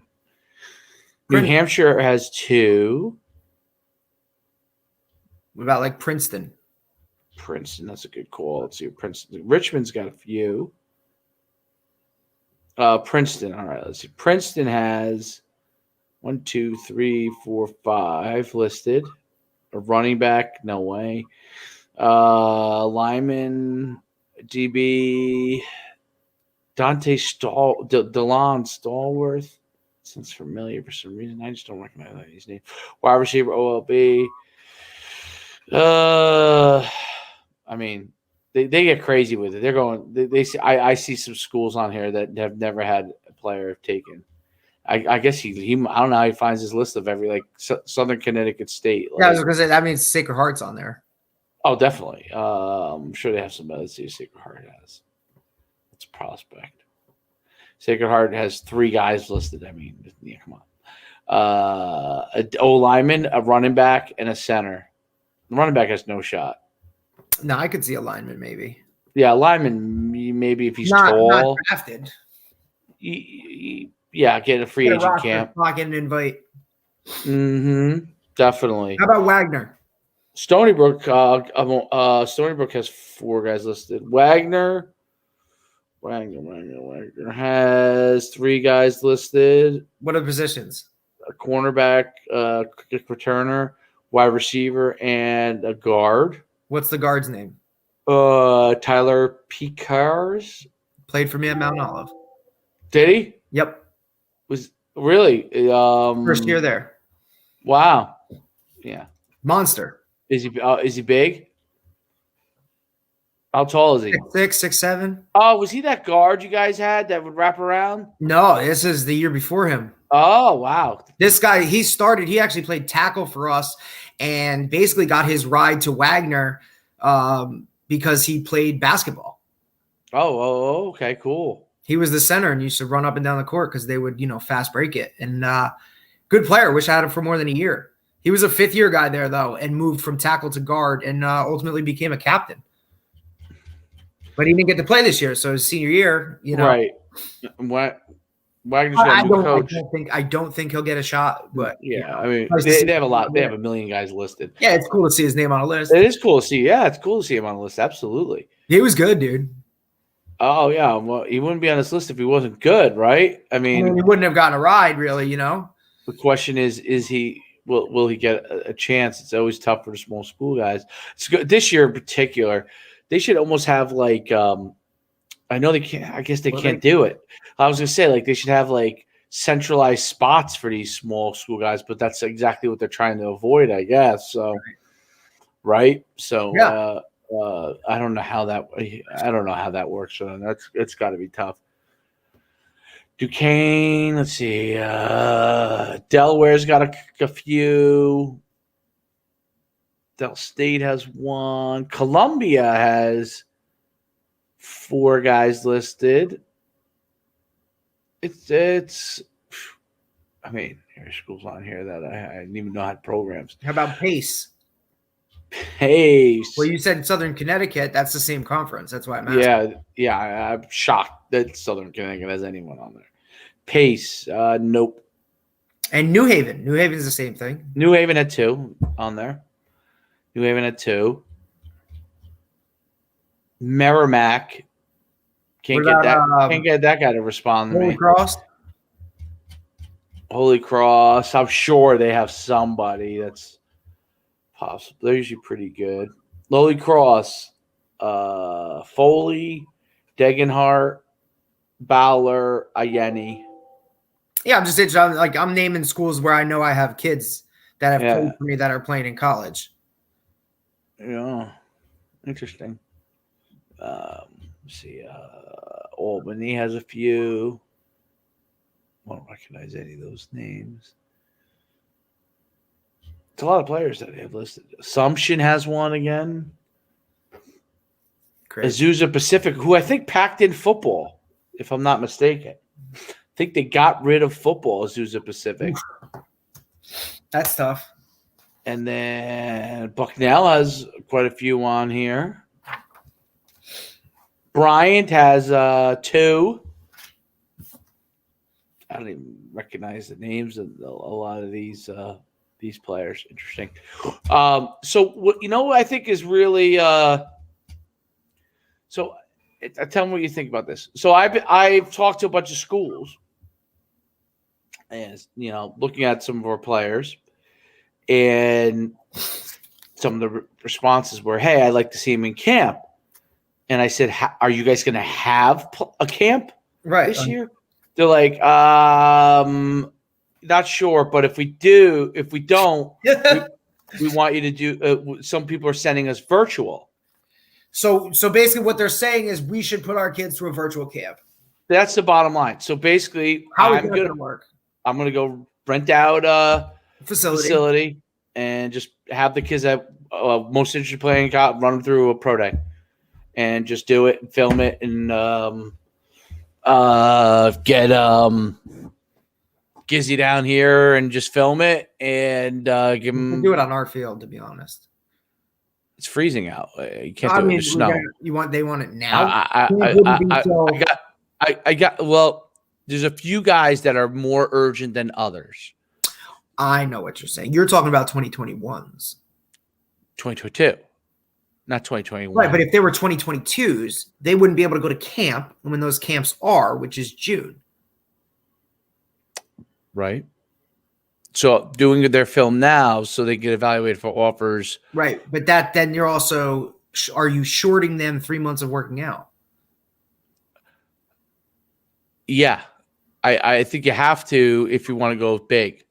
New Hampshire has 2. What about like Princeton? Princeton, that's a good call. Let's see. Princeton. Richmond's got a few. Princeton. All right, let's see. Princeton has 1, 2, 3, 4, 5 listed. A running back, no way. Lyman. DB Dante DeLon Stallworth sounds familiar for some reason. I just don't recognize his name. Wide receiver OLB. I mean, they get crazy with it. They're going. I see some schools on here that have never had a player taken. I guess he I don't know how he finds his list of every Southern Connecticut State. Yeah, I was going to say that means Sacred Heart's on there. Oh, definitely. I'm sure they have some. Let's see, Sacred Heart has. It's a prospect. Sacred Heart has 3 guys listed. I mean, yeah, come on. A lineman, a running back, and a center. The running back has no shot. No, I could see a lineman maybe. Yeah, a lineman maybe if he's not tall. Drafted. Yeah, get a free agent camp. Get an invite. Mm-hmm. Definitely. How about Wagner? Stony Brook has 4 guys listed. Wagner has 3 guys listed. What are the positions? A cornerback, kick returner, wide receiver, and a guard. What's the guard's name? Tyler Picars. Played for me at Mount Olive. Did he? Yep. Was really first year there. Wow. Yeah. Monster. Is he big? How tall is he? 6'6", 6'7". Oh, was he that guard you guys had that would wrap around? No, this is the year before him. Oh, wow. This guy, he actually played tackle for us and basically got his ride to Wagner because he played basketball. Oh, okay, cool. He was the center and used to run up and down the court because they would, fast break it. And good player. Wish I had him for more than a year. He was a 5th-year guy there, though, and moved from tackle to guard and ultimately became a captain. But he didn't get to play this year, so his senior year, Right. Wagner's got a new coach. I don't think he'll get a shot, but yeah, I mean, they have a lot. They have a million guys listed. Yeah, it's cool to see his name on a list. It is cool to see. Yeah, it's cool to see him on the list. Absolutely. He was good, dude. Oh yeah, well, he wouldn't be on this list if he wasn't good, right? I mean, he wouldn't have gotten a ride, really. The question is he? Will he get a chance? It's always tough for the small school guys. It's good this year in particular. They should almost have I know they can't. I guess they can't do it. I was gonna say they should have centralized spots for these small school guys, but that's exactly what they're trying to avoid, I guess. So, right? So, yeah. I don't know how that works for them. It's got to be tough. Duquesne, let's see. Delaware's got a few. Del State has one. Columbia has 4 guys listed. It's. I mean, there's schools on here that I didn't even know had programs. How about Pace? Pace. Well, you said Southern Connecticut. That's the same conference. That's why I'm asking. Yeah. I'm shocked that Southern Connecticut has anyone on there. Pace, nope. And New Haven. New Haven is the same thing. New Haven had 2 on there. New Haven had 2. Merrimack can't get that guy to respond to me. Holy Cross. Holy Cross. I'm sure they have somebody that's possible. They're usually pretty good. Holy Cross, Foley, Degenhart, Bowler, Ayeni. Yeah, I'm just interested. I'm naming schools where I know I have kids that have played for me that are playing in college. Yeah, interesting. Let's see. Albany has a few. I don't recognize any of those names. It's a lot of players that they have listed. Assumption has one again. Crazy. Azusa Pacific, who I think packed in football, if I'm not mistaken. I think they got rid of football, Azusa Pacific. That's tough. And then Bucknell has quite a few on here. Bryant has 2. I don't even recognize the names of a lot of these players. Interesting. So what I think is really so. Tell me what you think about this. So I've talked to a bunch of schools, and looking at some of our players, and some of the responses were, "Hey, I'd like to see him in camp." And I said, "Are you guys going to have a camp this year?" They're like, not sure, but if we don't, we want you to do. Some people are sending us virtual. So basically, what they're saying is we should put our kids through a virtual camp. That's the bottom line. So basically, how is that going to work? I'm going to go rent out a facility and just have the kids that most interested in playing run them through a pro day, and just do it and film it and get Gizzy down here and just film it and give him. We'll do it on our field, to be honest. It's freezing out. You can't do it in the snow. They want it now. I got. Well, there's a few guys that are more urgent than others. I know what you're saying. You're talking about 2021s. 2022. Not 2021. Right, but if they were 2022s, they wouldn't be able to go to camp when those camps are, which is June. Right. So doing their film now so they get evaluated for offers. Right, but then you're also – are you shorting them 3 months of working out? Yeah. I think you have to if you want to go big.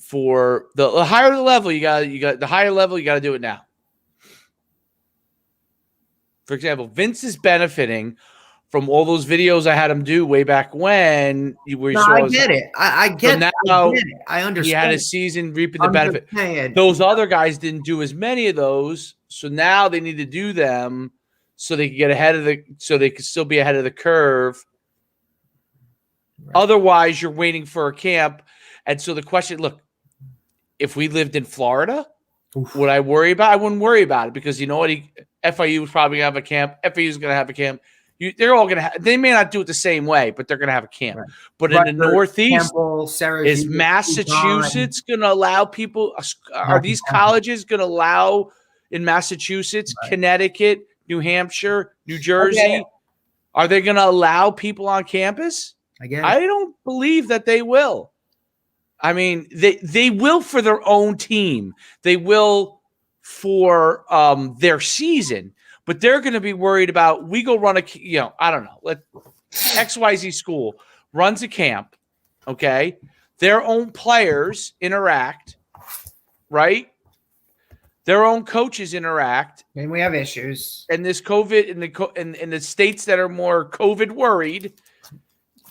For the higher the level, you got the higher level, you got to do it now. For example, Vince is benefiting from all those videos I had him do way back when. I get it. I get it. I understand. He had a season reaping the benefit. Those other guys didn't do as many of those, so now they need to do them so they can get ahead of so they can still be ahead of the curve. Right. Otherwise, you're waiting for a camp. And so the question, look, if we lived in Florida, would I worry about it? I wouldn't worry about it because you know what? FIU is probably going to have a camp. FIU is going to have a camp. They're all going to they may not do it the same way, but they're going to have a camp. Right. But in the Northeast, is Massachusetts going to allow people? Are these colleges going to allow in Massachusetts, Connecticut, New Hampshire, New Jersey? Are they going to allow people on campus? I don't believe that they will. I mean, they will for their own team. They will for their season, but they're going to be worried about we go run I don't know. Let XYZ school runs a camp, okay? Their own players interact, right? their own coaches interact, And we have issues. and this COVID in the states that are more COVID worried,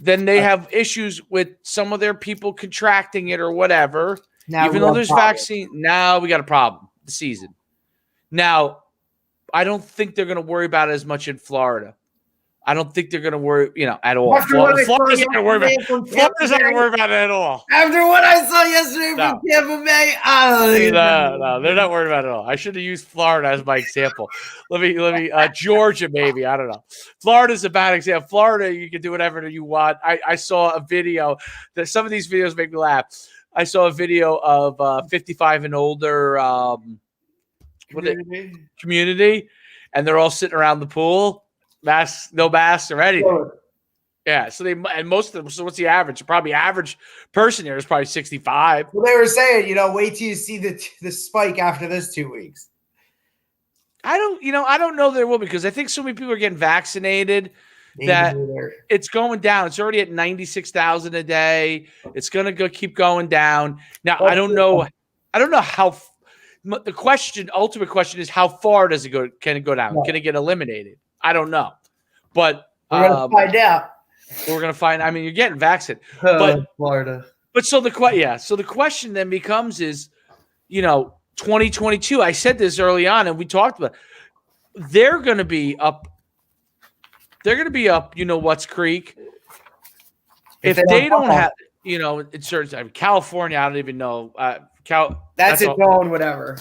then they have issues with some of their people contracting it or whatever. Now Even though there's vaccine, now we got a problem. The season. Now, I don't think they're going to worry about it as much in Florida. I don't think they're going to worry, at all. Florida's not going to worry about it. Florida's not going to worry about it at all. After what I saw yesterday from Tampa Bay, I don't think No, they're not worried about it at all. I should have used Florida as my example. Let me Georgia, maybe. I don't know. Florida's a bad example. Florida, you can do whatever you want. I saw a video that some of these videos make me laugh. I saw a video of 55 and older community, and they're all sitting around the pool, no masks or anything. Yeah, so most of them. So what's the average? Probably average person here is probably 65. Well, they were saying, wait till you see the spike after this 2 weeks. I don't know there will, because I think so many people are getting vaccinated that it's going down. It's already at 96,000 a day. It's going to keep going down. Now, I don't know how. The ultimate question is, how far does it go? Can it go down? Can it get eliminated? I don't know, but we're going to find out. We're going to find. I mean, you're getting vaccinated, Florida. But so the question then becomes is, 2022. I said this early on, and we talked about. They're going to be up. They're going to be up. What's Creek? If they don't have, in certain California, I don't even know. That's it going, whatever.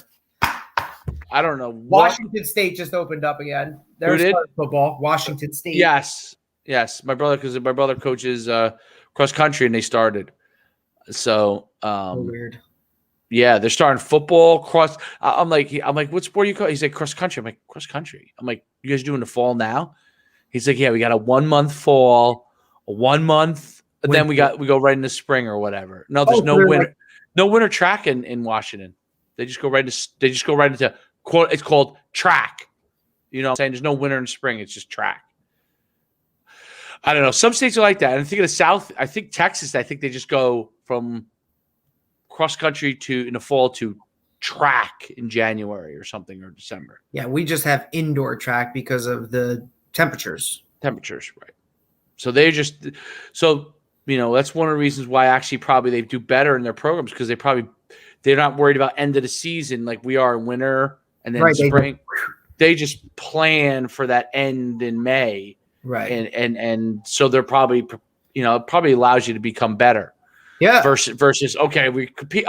I don't know. Washington State just opened up again. There's football. Washington State. Yes. My brother coaches cross country, and they started. So weird. Yeah, they're starting football cross. I'm like, what sport you call? He's like, cross country. I'm like, cross country. I'm like, you guys doing the fall now? He's like, yeah, we got a 1 month fall, a 1 month, and then we go right into spring or whatever. No, there's no winter. No winter track in Washington. They just go right into quote. It's called track. I'm saying? There's no winter and spring. It's just track. I don't know. Some states are like that. And I think in the South, I think Texas, they just go from cross country in the fall to track in January or something, or December. Yeah, we just have indoor track because of the temperatures. Right. So that's one of the reasons why actually probably they do better in their programs, because they're not worried about end of the season like we are in winter and then spring. They just plan for that end in May. Right. And so they're probably, it probably allows you to become better. Yeah. Versus okay, we compete,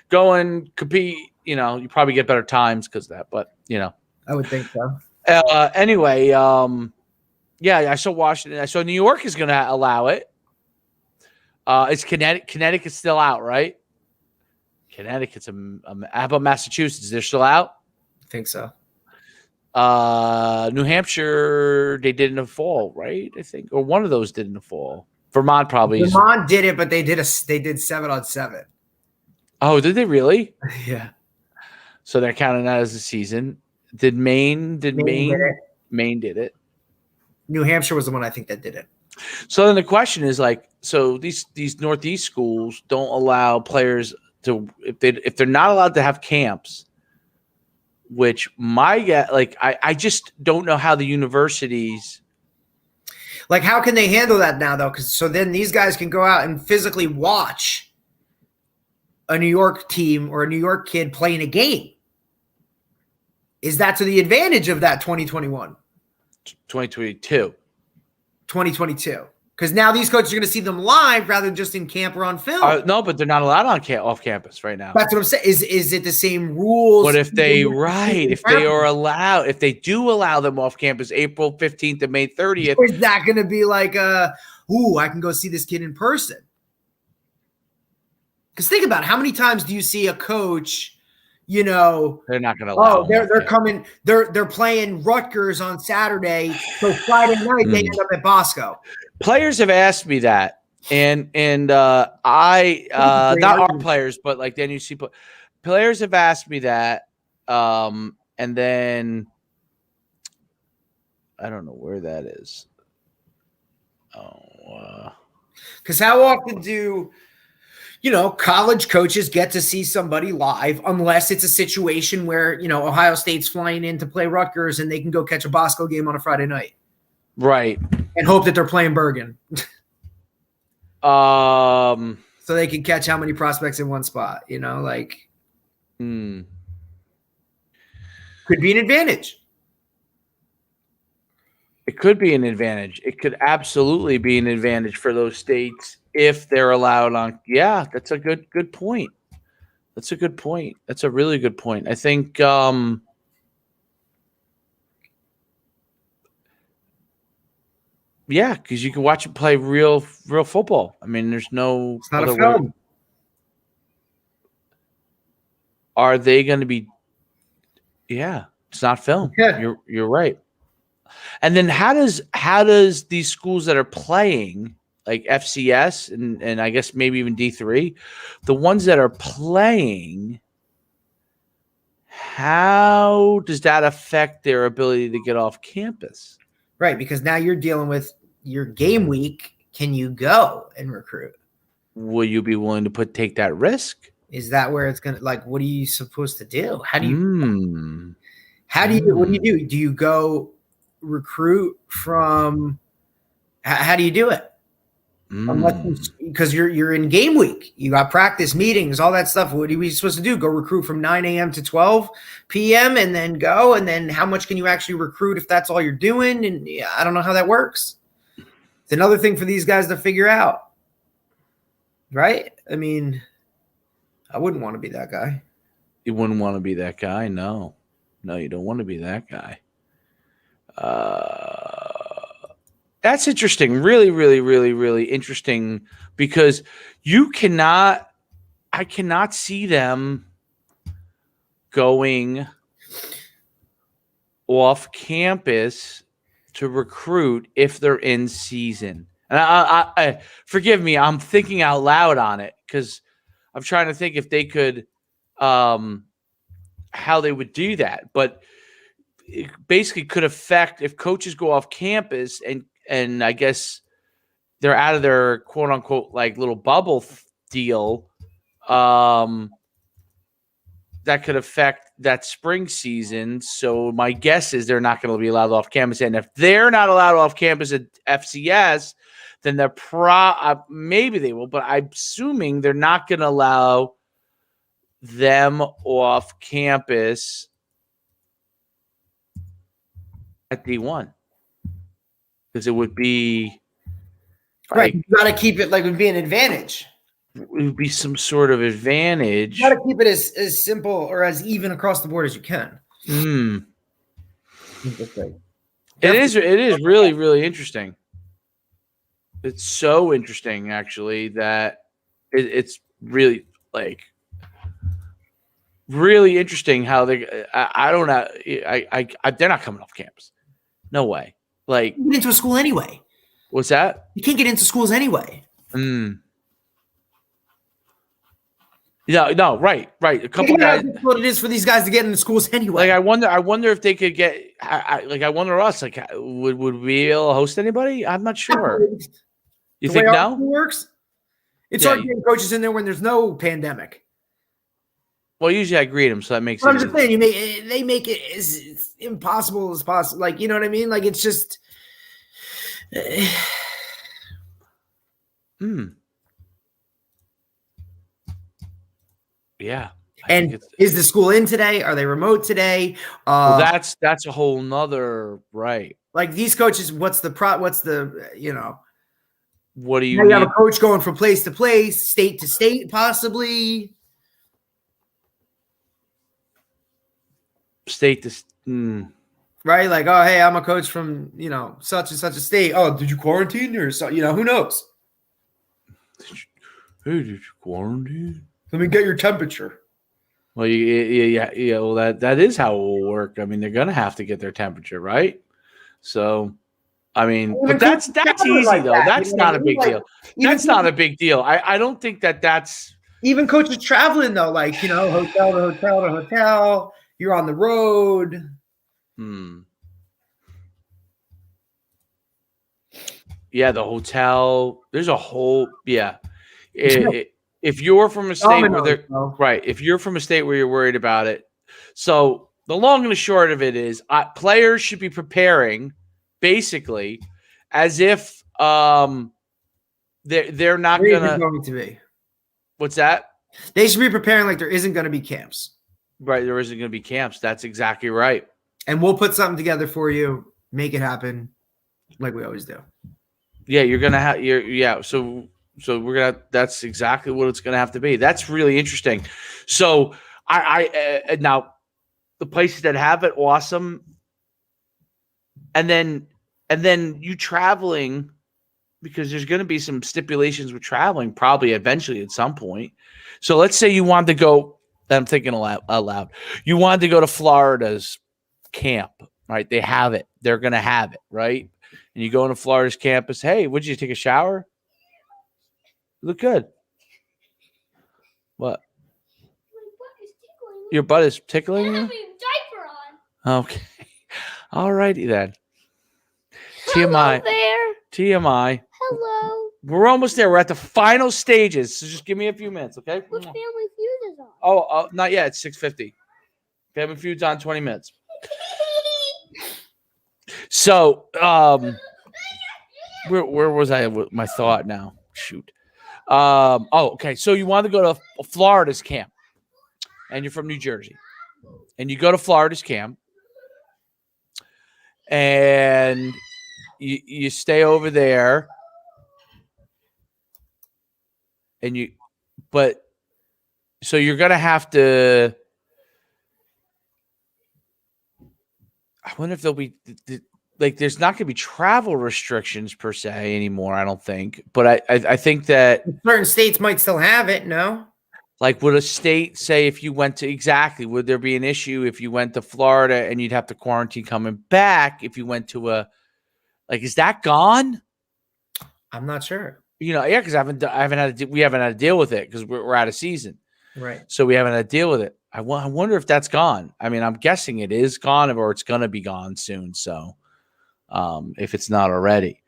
go and compete, you probably get better times because of that, but I would think so. Anyway, yeah, I saw Washington. I saw New York is going to allow it. It's Connecticut's still out, right? Connecticut's how about Massachusetts? They're still out? I think so. New Hampshire, they did in the fall, right? I think, or one of those did in the fall. Vermont probably. Vermont did it, but they did 7-on-7. Oh, did they really? Yeah. So they're counting that as a season. Did Maine? Maine did it. New Hampshire was the one I think that did it. So then the question is so these Northeast schools don't allow players to, if they're not allowed to have camps, which I just don't know how the universities. How can they handle that now, though? Because so then these guys can go out and physically watch a New York team or a New York kid playing a game. Is that to the advantage of that 2021? 2022. 2022. Because now these coaches are going to see them live rather than just in camp or on film. No, but they're not allowed off campus right now. That's what I'm saying. Is it the same rules? But if they do allow them off campus April 15th and May 30th. Is that going to be like, I can go see this kid in person? Because think about it, how many times do you see a coach, they're not going to allow. They're coming. They're playing Rutgers on Saturday, so Friday night they end up at Bosco. Players have asked me that, and I not our players, but like the NUC players have asked me that, and then I don't know where that is. Because how often do college coaches get to see somebody live unless it's a situation where, Ohio State's flying in to play Rutgers and they can go catch a Bosco game on a Friday night. Right. And hope that they're playing Bergen. So they can catch how many prospects in one spot, Could be an advantage. It could be an advantage. It could absolutely be an advantage for those states if they're allowed on. Yeah, that's a good point. That's a good point. That's a really good point. I think yeah, because you can watch it play real football. I mean, there's no It's not other a film. way. Are they going to be? Yeah, it's not film. Yeah. You're right. And then how does these schools that are playing like FCS and I guess maybe even D3, the ones that are playing, how does that affect their ability to get off campus? Right, because now you're dealing with your game week. Can you go and recruit? Will you be willing to take that risk? Is that where it's gonna what are you supposed to do? What do you do? Do you go recruit from how do you do it? Because you're in game week. You got practice, meetings, all that stuff. What are we supposed to do? Go recruit from 9 a.m. to 12 p.m. and then go? And then how much can you actually recruit if that's all you're doing? And I don't know how that works. It's another thing for these guys to figure out. Right? I mean, I wouldn't want to be that guy. You wouldn't want to be that guy? No, you don't want to be that guy. That's interesting. Really, really, really, really interesting because I cannot see them going off campus to recruit if they're in season. And I forgive me, I'm thinking out loud on it because I'm trying to think if they could, how they would do that. But it basically could affect if coaches go off campus and I guess they're out of their quote unquote like little bubble deal. That could affect that spring season. So my guess is they're not going to be allowed off campus. And if they're not allowed off campus at FCS, then they're maybe they will, but I'm assuming they're not going to allow them off campus at D1 because it would be right. You got to keep it like it would be an advantage. It would be some sort of advantage. You got to keep it as simple or as even across the board as you can. It is really, really interesting. It's so interesting, actually, that it's really like really interesting how they. I don't know. They're not coming off campus. No way. Like you get into a school anyway. What's that? You can't get into schools anyway. No, right. A couple guys. That's what it is for these guys to get into schools anyway. Like I wonder if they could get. I wonder us. Like, would we be able to host anybody? I'm not sure. You think no? Works. It's hard getting coaches in there when there's no pandemic. Well, usually I greet them, so that makes. I'm just saying, they make it as impossible as possible. Like, you know what I mean? Like, it's just. Yeah. And is the school in today? Are they remote today? Well, that's a whole nother right. Like these coaches, what do you need? Have a coach going from place to place, state to state, possibly. State to right? Like, oh, hey, I'm a coach from such and such a state. Oh, did you quarantine or so? Who knows? Hey, did you quarantine? Let me get your temperature. Well, yeah. Well, that is how it will work. I mean, they're gonna have to get their temperature, right? So, I mean, but that's easy like though. That's not a big deal. That's not a big deal. I don't think that's even coaches traveling though. Like hotel to hotel to hotel. You're on the road. Yeah, the hotel. There's a whole if you're from a state where Dominoes, they're bro. right, if you're from a state where you're worried about it, so the long and the short of it is, players should be preparing basically as if they're not There isn't gonna. going to be. What's that? They should be preparing like there isn't going to be camps. Right, there isn't going to be camps. That's exactly right. And we'll put something together for you, make it happen, like we always do. Yeah, you're gonna have. So we're gonna. That's exactly what it's gonna have to be. That's really interesting. So I now the places that have it, awesome. And then you traveling, because there's going to be some stipulations with traveling probably eventually at some point. So let's say you wanted to go. I'm thinking out loud. You wanted to go to Florida's camp, right? They have it. They're going to have it, right? And you go into Florida's campus. Hey, would you take a shower? You look good. What? Your butt is tickling you? Diaper on. Okay. All righty then. Hello TMI. there. TMI. Hello. We're almost there. We're at the final stages. So just give me a few minutes, okay? What Family Feud is on? Oh, not yet. It's 6:50. Family Feud's on 20 minutes. So, where was I with my thought now? Shoot. Okay. So you want to go to Florida's camp, and you're from New Jersey, and you go to Florida's camp, and you stay over there, and so you're gonna have to. I wonder if there'll be like there's not going to be travel restrictions per se anymore. I don't think, but I think that Certain states might still have it. No. like would a state say if you went to would there be an issue if you went to Florida and you'd have to quarantine coming back if you went to is that gone? I'm not sure. Yeah, because we haven't had to deal with it because we're out of season, Right. so we haven't had to deal with it. I wonder if that's gone. I mean, I'm guessing it is gone or it's going to be gone soon. So, if it's not already,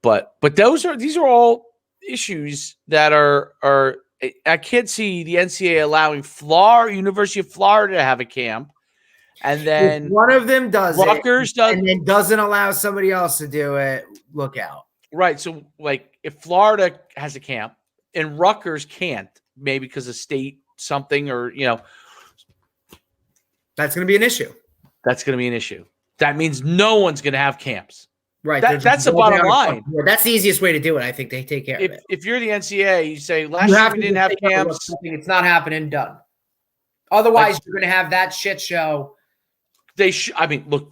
but these are all issues that are. I can't see the NCAA allowing University of Florida to have a camp, and then if one of them does Rutgers does, and then doesn't allow somebody else to do it. Look out. right. So, like, if Florida has a camp and Rutgers can't, maybe because of state something or That's going to be an issue. that's going to be an issue. That means no one's going to have camps. Right. That's the bottom line. That's the easiest way to do it. I think they take care of it. If you're the NCAA, you say last year we didn't have camps. It's not happening. Done. Otherwise, you're going to have that shit show. I mean, look,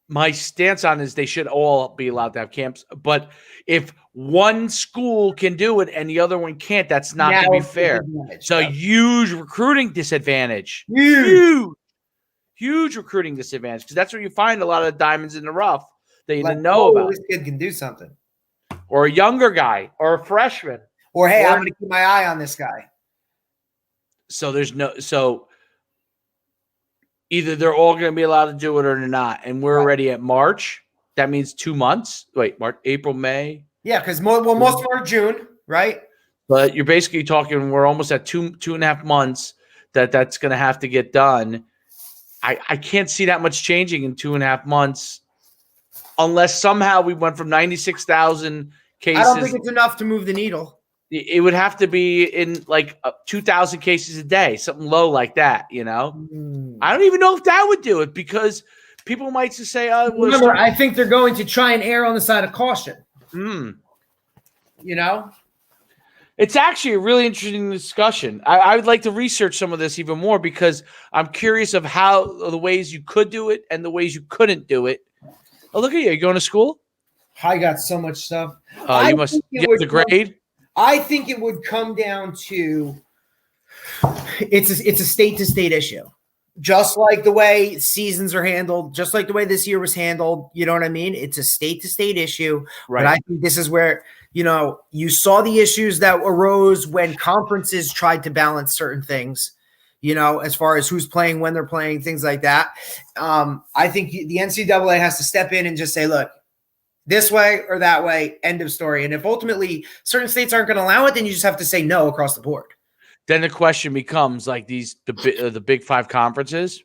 my stance on is they should all be allowed to have camps. But if one school can do it and the other one can't, that's not going to be fair. It's a huge recruiting disadvantage. Huge recruiting disadvantage because that's where you find a lot of diamonds in the rough that you didn't know about. This kid can do something. Or a younger guy or a freshman. Or, hey, I'm going to keep my eye on this guy. So either they're all going to be allowed to do it or they're not. And we're already at March. That means 2 months. Wait, March, April, May. Yeah, because most of them are June, right? But you're basically talking we're almost at 2.5 months that's going to have to get done. I can't see that much changing in 2.5 months unless somehow we went from 96,000 cases. I don't think it's enough to move the needle. It would have to be in like 2,000 cases a day, something low like that, I don't even know if that would do it because people might just say, remember, I think they're going to try and err on the side of caution. It's actually a really interesting discussion. I would like to research some of this even more because I'm curious of how the ways you could do it and the ways you couldn't do it. Oh, look at you. You going to school? I got so much stuff. You must get the grade. I think it would come down to it's a state-to-state issue. Just like the way seasons are handled, just like the way this year was handled, you know what I mean? It's a state-to-state issue. Right. But I think this is where, you saw the issues that arose when conferences tried to balance certain things, as far as who's playing, when they're playing, things like that. I think the NCAA has to step in and just say, look, this way or that way, end of story. And if ultimately certain states aren't going to allow it, then you just have to say no across the board. Then the question becomes like the Big Five conferences.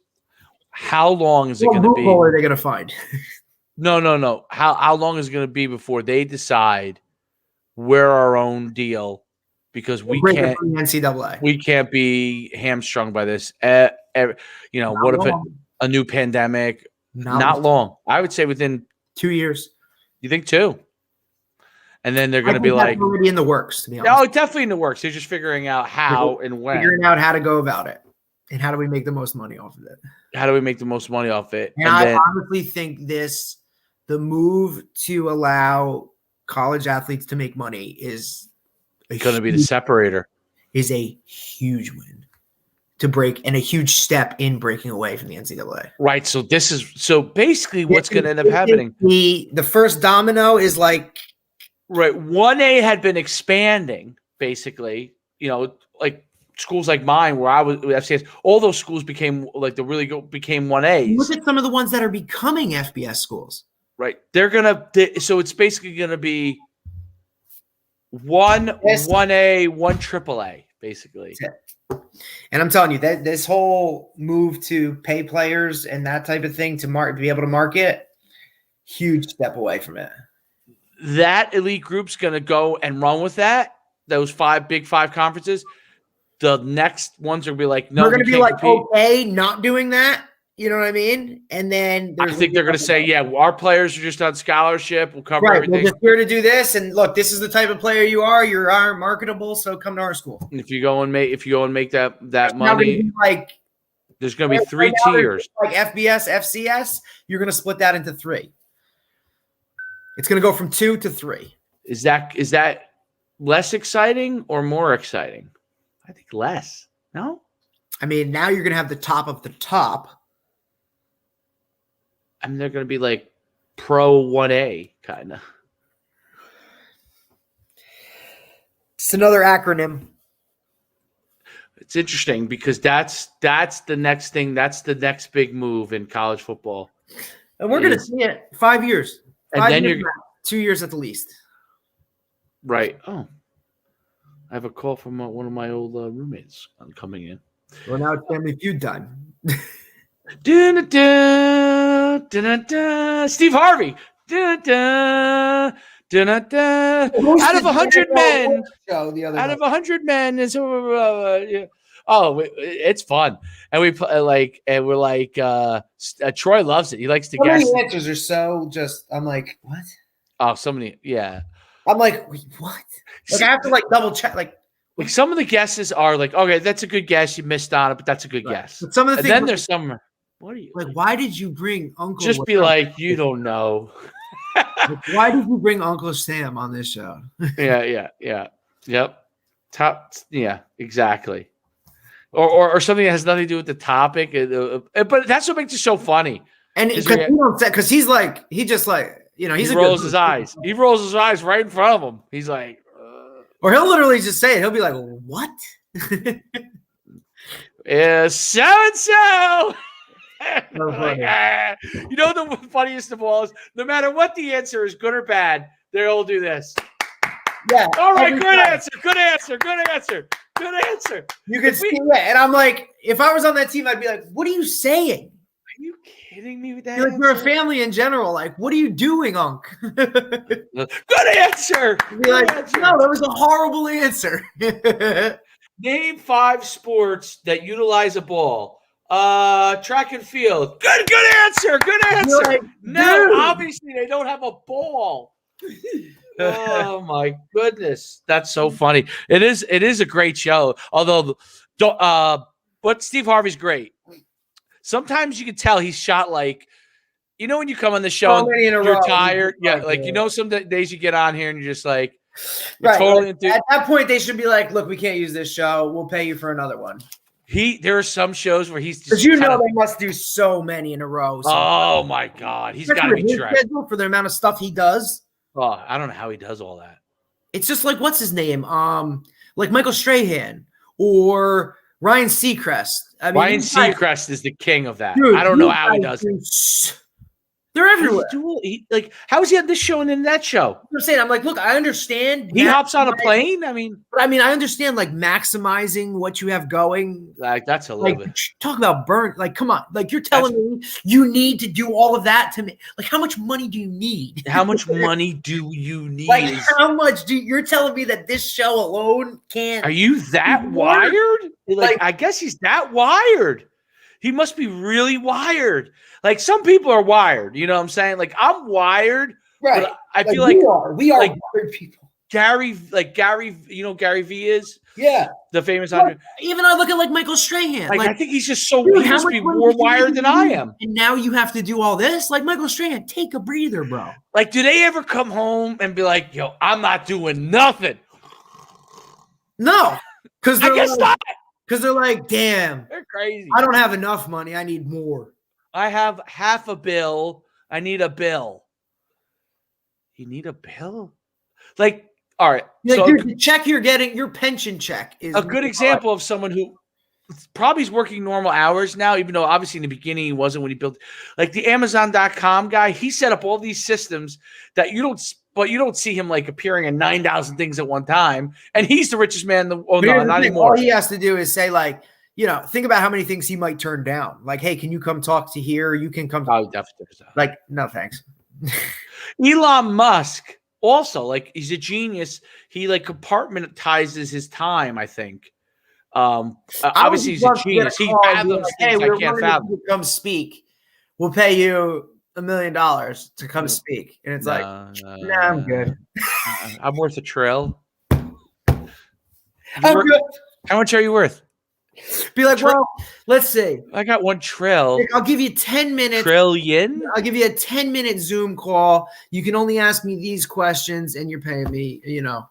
How long is it going to be? What are they going to find? No. How long is it going to be before they decide we're our own deal because we can't the NCAA. We can't be hamstrung by this. What if a new pandemic? Not long. I would say within 2 years. You think 2? And then they're going to be like already in the works. To be honest. No, definitely in the works. They're just figuring out how and when. Figuring out how to go about it. And how do we make the most money off of it? How do we make the most money off it? And I honestly think the move to allow college athletes to make money is going to be the separator. Is a huge win to break and a huge step in breaking away from the NCAA. Right. So basically what's going to end up happening. The first domino is like. Right. 1A had been expanding basically, like schools like mine where I was with FCS, all those schools became like became 1As. Look at some of the ones that are becoming FBS schools. Right. So it's basically going to be 1A, 1 AAA, basically. And I'm telling you that this whole move to pay players and that type of thing to be able to market, huge step away from it. That elite group's going to go and run with that. Those Big Five conferences. The next ones are going to be like, no, we're going to be like, compete. Okay, not doing that. You know what I mean? And then I think they're going to say, yeah, our players are just on scholarship. We'll cover everything. We're just here to do this. And look, this is the type of player you are. You are marketable, so come to our school. And if you go and make that money, there's going to be 3 tiers. Like FBS, FCS, you're going to split that into 3. It's going to go from 2 to 3. Is that less exciting or more exciting? I think less. No? I mean, now you're going to have the top of the top. I mean, they're going to be like pro 1A kind of. It's another acronym. It's interesting because that's the next thing. That's the next big move in college football. And we're going to see it 5 years. And then you're 2 years at the least. Right. Oh, I have a call from one of my old roommates coming in. Well, now it's Family Feud time. Steve Harvey. Out of 100 men. Out of 100 men is it's fun, and we we're like Troy loves it. He likes to guess. Many answers are so just. I'm like, what? Oh, so many. Yeah. I'm like, wait, what? Like I have to double check. Like some of the guesses are like, okay, that's a good guess. You missed on it, but that's a good guess. But some of the things. Then there's some. What are you like? Why did you bring Uncle? Just be like, you don't know. Why did you bring Uncle Sam on this show? Yeah. Yep. Yeah, exactly. Or something that has nothing to do with the topic. But that's what makes it so funny. And because he's like, he rolls his eyes. He rolls his eyes right in front of him. He's like, or he'll literally just say it. He'll be like, what? So-and-so. The funniest of all is no matter what the answer is, good or bad, they'll do this. Yeah. All right. Good answer. You can see it. And I'm like, if I was on that team, I'd be like, what are you saying? Are you kidding me with that? You're a family in general. Like, what are you doing, Unc? Good answer. No, that was a horrible answer. Name 5 sports that utilize a ball. Track and field. Good answer. Like, no, obviously they don't have a ball. Oh my goodness, that's so funny. It is a great show. Although, but Steve Harvey's great. Sometimes you can tell he's shot like, when you come on the show and you're tired. Yeah, like some days you get on here and you're just like, totally. At that point, they should be like, look, we can't use this show. We'll pay you for another one. There are some shows where he's just they must do so many in a row. Oh my God, he's got to be tracked for the amount of stuff he does. Oh, I don't know how he does all that. It's just like what's his name, like Michael Strahan or Ryan Seacrest. Ryan Seacrest is the king of that. Dude, I don't know how he does it. They're everywhere. Like, how is he on this show and in that show? I'm saying, I'm like, look, I understand. He hops on a plane. I mean, I understand like maximizing what you have going. like that's a little bit. Talk about burn. Like, come on. Like, you're telling me you need to do all of that to me. Like, how much money do you need? How much money do you need? Like, how much you're telling me that this show alone can't? Are you that wired? Like, I guess he's that wired. He must be really wired. Like, some people are wired. You know what I'm saying? Like, I'm wired. Right. But I feel like we are like wired people. Gary, you know, Gary V is? Yeah. The famous Even I look at like Michael Strahan. Like, I think he's just so dude, he must be more wired than I am. And now you have to do all this? Like, Michael Strahan, take a breather, bro. Like, do they ever come home and be like, yo, I'm not doing nothing? No. Because I guess not. Because they're like, damn, They're crazy. I don't have enough money. I need more. I have half a bill. I need a bill. You need a bill? Like, all right. Like, so dude, the check you're getting, your pension check is a good example of someone who probably is working normal hours now, even though obviously in the beginning he wasn't when he built. Like the Amazon.com guy, he set up all these systems that you don't see him like appearing in 9,000 things at one time. And he's the richest man. No, not anymore. All he has to do is say, like, you know, think about how many things he might turn down. Like, hey, can you come talk to here? You can come. Oh, definitely. Like, no, thanks. Elon Musk also, like, he's a genius. He like compartmentalizes his time, I think. Obviously he's a genius. He fathoms things I can't fathom. Come speak. We'll pay you $1 million to come speak. And it's like, nah, I'm good. I'm worth a trill. I'm good. How much are you worth? Be like, well, let's see. I got $1 trill. I'll give you 10 minutes. Trillion? I'll give you a 10-minute Zoom call. You can only ask me these questions, and you're paying me, you know,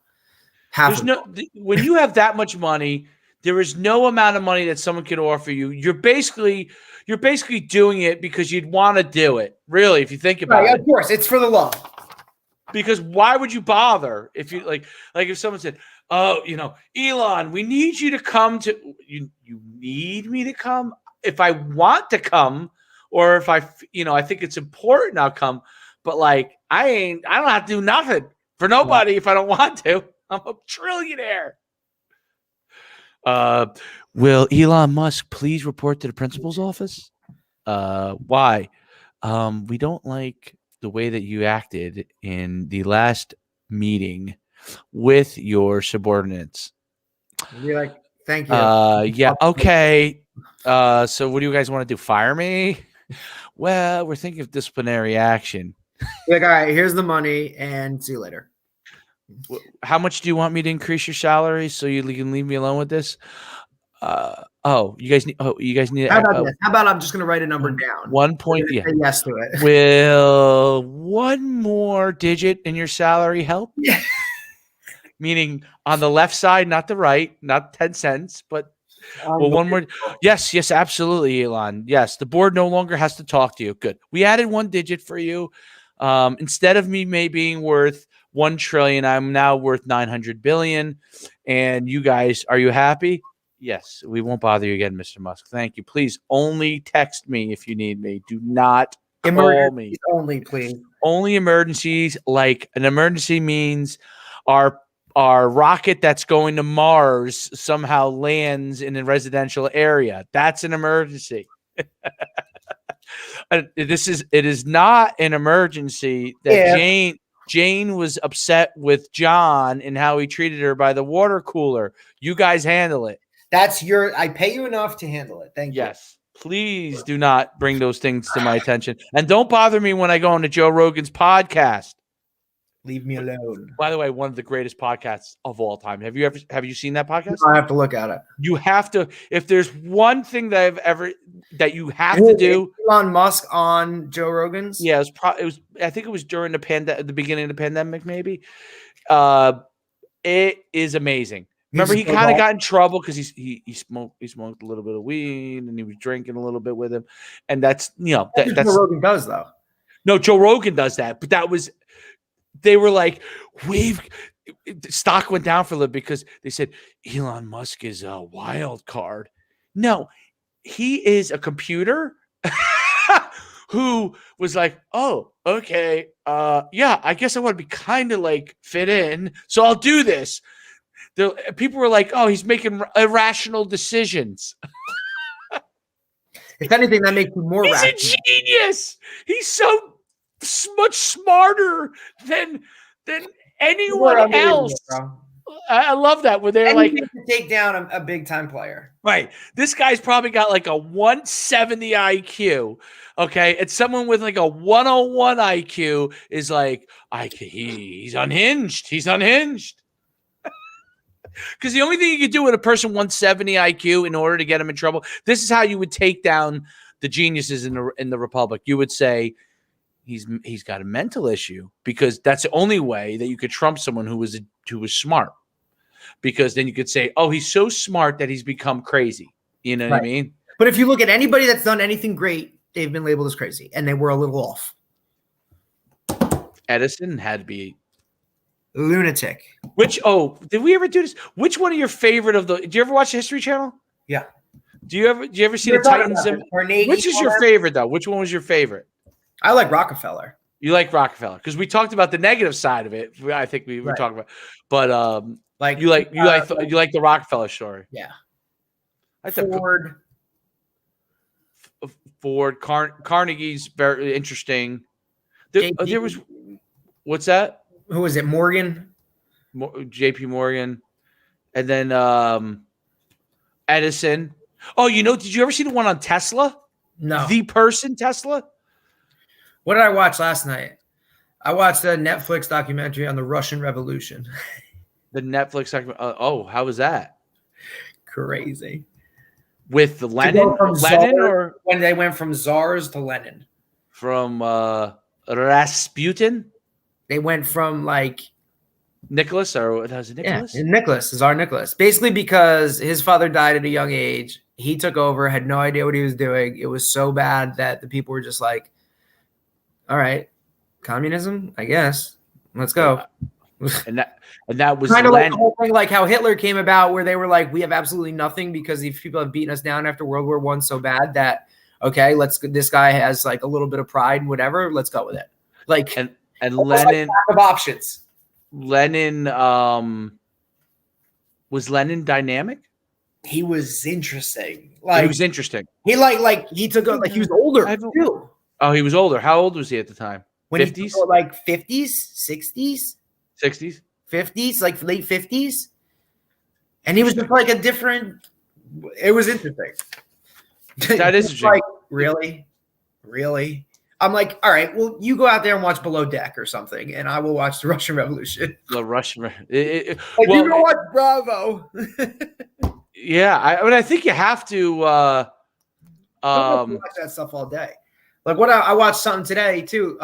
half. When you have that much money, there is no amount of money that someone could offer you. You're basically doing it because you'd want to do it. Really, if you think about it. Of course, it's for the love. Because why would you bother if you like if someone said, "Oh, you know, Elon, we need you to come to you need me to come if I want to come or if I think it's important I'll come, but like I don't have to do nothing for nobody if I don't want to. I'm a trillionaire." Will Elon Musk please report to the principal's office? Why? We don't like the way that you acted in the last meeting with your subordinates. Be like, thank you. Yeah, okay. So what do you guys want to do? Fire me? Well, we're thinking of disciplinary action. Like, all right, here's the money, and see you later. How much do you want me to increase your salary so you can leave me alone with this? You guys need. How about this? How about I'm just going to write a number down? 1 point. Yeah. Say yes to it. Will one more digit in your salary help? Yeah. Meaning on the left side, not the right, not 10 cents, but one more. Yes, absolutely, Elon. Yes, the board no longer has to talk to you. Good. We added 1 digit for you. Instead of me being worth 1 trillion, I'm now worth 900 billion. And you guys, are you happy? Yes, we won't bother you again, Mr. Musk. Thank you. Please only text me if you need me. Do not call me. Only, please. Only emergencies. Like an emergency means our rocket that's going to Mars somehow lands in a residential area. That's an emergency. It is not an emergency that Jane was upset with John and how he treated her by the water cooler. You guys handle it. I pay you enough to handle it. Thank you. Yes. Please do not bring those things to my attention. And don't bother me when I go on to Joe Rogan's podcast. Leave me alone. By the way, one of the greatest podcasts of all time. Have you seen that podcast? I have to look at it. You have to. If there's one thing that you have to do, Elon Musk on Joe Rogan's. Yeah, it was. I think it was during the beginning of the pandemic, maybe. It is amazing. Remember, he kind of got in trouble because he smoked a little bit of weed and he was drinking a little bit with him, and that's that's Joe Rogan does though. No, Joe Rogan does that, but they were like, stock went down for a little because they said Elon Musk is a wild card. No, he is a computer who was like, oh, okay, yeah, I guess I want to be kind of like fit in, so I'll do this. People were like, oh, he's making irrational decisions. If anything, that makes you more He's rational. a genius. He's so much smarter than anyone else. I love that when they're like, to take down a big time player. right, this guy's probably got like a 170 IQ. Okay, and someone with like a 101 IQ is like, he's unhinged. He's unhinged. Because the only thing you could do with a person 170 IQ in order to get him in trouble, this is how you would take down the geniuses in the Republic. You would say he's got a mental issue, because that's the only way that you could trump someone who was smart. Because then you could say, oh, he's so smart that he's become crazy. You know what I mean? But if you look at anybody that's done anything great, they've been labeled as crazy, and they were a little off. Edison had to be lunatic. Did we ever do this? Which one of your favorite of the? Do you ever watch the History Channel? Yeah. Do you ever see the Titans? Which is your favorite though? Which one was your favorite? I like Rockefeller. You like Rockefeller because we talked about the negative side of it. I think we were talking about, but you like the Rockefeller story. Yeah. I thought Ford Carnegie's very interesting. There was what's that? Who was it? Morgan? JP Morgan. And then Edison. Oh, did you ever see the one on Tesla? No. The person Tesla? What did I watch last night? I watched a Netflix documentary on the Russian Revolution. The Netflix documentary. How was that? Crazy. With Lenin? Or when they went from czars to Lenin. From Rasputin? They went from like Nicholas, or was it Nicholas? Yeah, Nicholas, Tsar Nicholas. Basically because his father died at a young age. He took over, had no idea what he was doing. It was so bad that the people were just like, all right, communism, I guess. Let's go. And that was kind of like the whole thing, like how Hitler came about, where they were like, we have absolutely nothing because these people have beaten us down after World War I so bad that, okay, this guy has like a little bit of pride and whatever, let's go with it. Like, and Lenin, like of options. Lenin, was Lenin dynamic? He was interesting. He was interesting. He he took like he was older too. Oh, he was older. How old was he at the time? 50s? Like 50s, 60s, 60s, 50s, like late 50s. And he was just like a different. It was interesting. That is interesting. Like, really. I'm like, all right, well, you go out there and watch Below Deck or something, and I will watch the Russian Revolution. The Russian, you can watch Bravo. Yeah, I think you have to. Watch that stuff all day. Like what I watched something today too.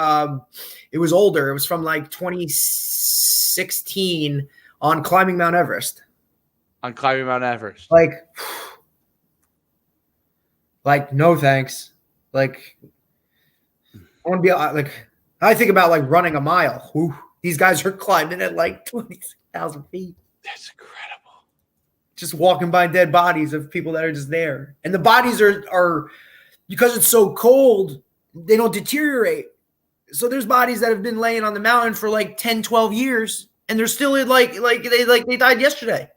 It was older. It was from like 2016 on climbing Mount Everest. Like no thanks. Like. I want to be like, I think about like running a mile. Ooh, these guys are climbing at like 20,000 feet. That's incredible. Just walking by dead bodies of people that are just there. And the bodies are because it's so cold, they don't deteriorate. So there's bodies that have been laying on the mountain for like 10, 12 years. And they're still like they died yesterday.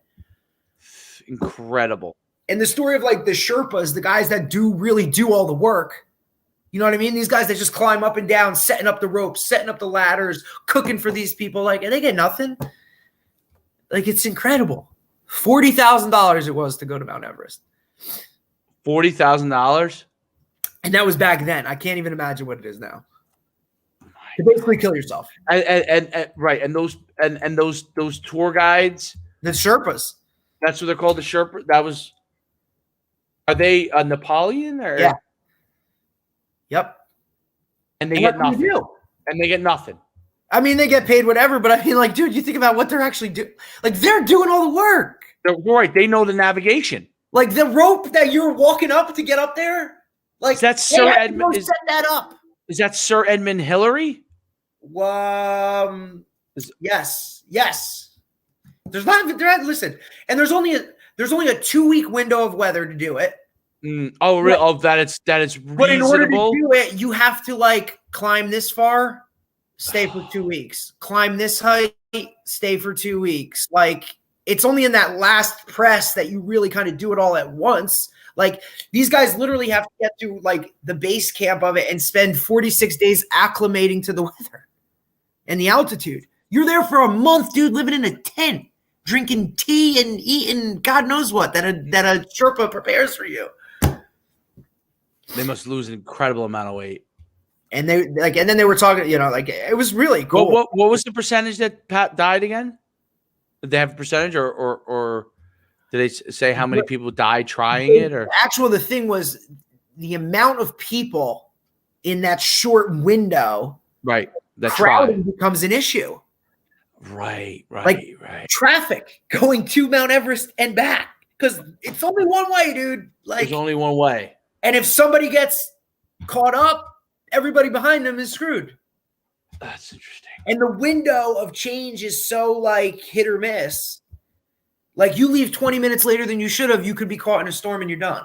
Incredible. And the story of like the Sherpas, the guys that really do all the work. You know what I mean? These guys that just climb up and down, setting up the ropes, setting up the ladders, cooking for these people, like, and they get nothing. Like, it's incredible. $40,000 it was to go to Mount Everest. $40,000? And that was back then. I can't even imagine what it is now. To basically kill yourself. And right, and those tour guides, the Sherpas. That's what they're called, the Sherpa. Are they a Napoleon or? Yeah. Yep. And they get nothing. And they get nothing. I mean, they get paid whatever, but I mean, like, dude, you think about what they're actually doing. Like, they're doing all the work. They're right. They know the navigation. Like the rope that you're walking up to get up there. Like that's Sir Edmund. Set that up. Is that Sir Edmund Hillary? Yes. There's not. Listen, and there's only a 2-week window of weather to do it. Oh, really? Oh, that it's But in order to reasonable. do it, you have to like climb this far, stay for 2 weeks. Climb this height, stay for 2 weeks. Like it's only in that last press that you really kind of do it all at once. Like these guys literally have to get to like the base camp of it and spend 46 days acclimating to the weather and the altitude. You're there for a month, dude, living in a tent, drinking tea and eating God knows what that a Sherpa prepares for you. They must lose an incredible amount of weight. And they like, and then they were talking, like it was really cool. What was the percentage that Pat died again? Did they have a percentage, or did they say how many people died trying it? Or the thing was the amount of people in that short window. Right, that crowding becomes an issue. Right. Traffic going to Mount Everest and back because it's only one way, dude. Like there's only one way. And if somebody gets caught up, everybody behind them is screwed. That's interesting. And the window of change is so like hit or miss. Like you leave 20 minutes later than you should have, you could be caught in a storm and you're done.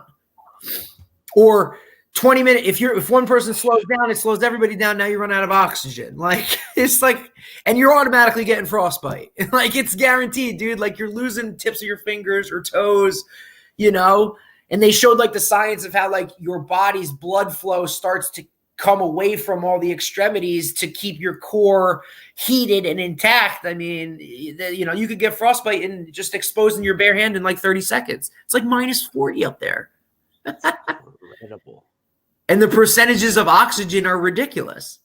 Or 20 minutes, if one person slows down, it slows everybody down. Now you run out of oxygen. Like it's like, and you're automatically getting frostbite. Like it's guaranteed, dude. Like you're losing tips of your fingers or toes, And they showed like the science of how like your body's blood flow starts to come away from all the extremities to keep your core heated and intact. I mean, you could get frostbite in just exposing your bare hand in like 30 seconds. It's like minus 40 up there. Incredible. And the percentages of oxygen are ridiculous.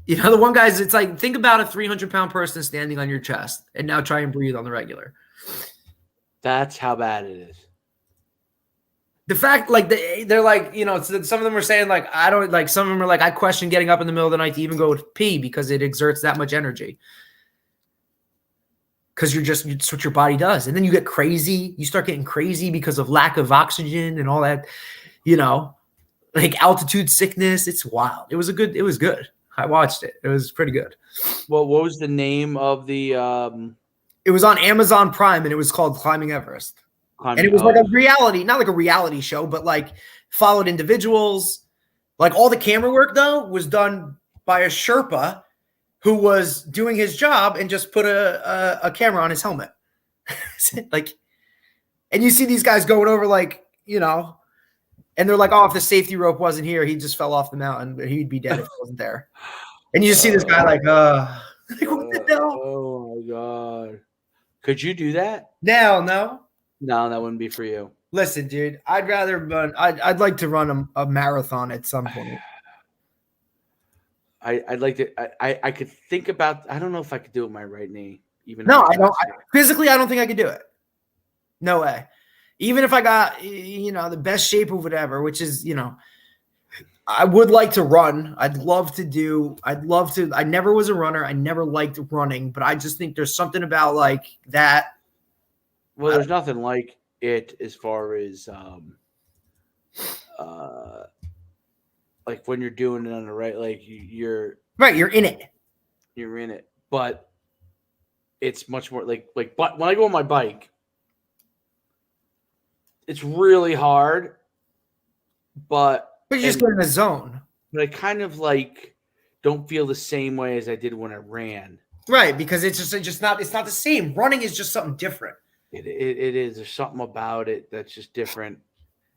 The one guy's, it's like, think about a 300-pound person standing on your chest and now try and breathe on the regular. That's how bad it is. The fact, like, they're like, some of them are saying, like, I don't, like, some of them are like, I question getting up in the middle of the night to even go pee because it exerts that much energy. Because it's what your body does. And then you get crazy. You start getting crazy because of lack of oxygen and all that, like altitude sickness. It's wild. It was good. I watched it. It was pretty good. Well, what was the name of the It was on Amazon Prime and it was called Climbing Everest. And it was like a reality, not like a reality show, but like followed individuals. Like all the camera work though was done by a Sherpa who was doing his job and just put a camera on his helmet. Like, and you see these guys going over like, and they're like, oh, if the safety rope wasn't here, he just fell off the mountain, but he'd be dead if it wasn't there. And you just see this guy like what the hell? Oh my God. Could you do that? No. No, that wouldn't be for you. Listen, dude, I'd rather run. I'd like to run a marathon at some point. I'd like to. I could think about. I don't know if I could do it with my right knee. Even no, I don't. Physically, I don't think I could do it. No way. Even if I got the best shape of whatever, which is I would like to run. I'd love to. I never was a runner. I never liked running, but I just think there's something about like that. Well, there's nothing like it as far as like when you're doing it on the right, like you're in it. You're in it, but it's much more like but when I go on my bike, it's really hard, but you just get in the zone. But I kind of like don't feel the same way as I did when I ran. Right, because it's just not. It's not the same. Running is just something different. It is. There's something about it that's just different.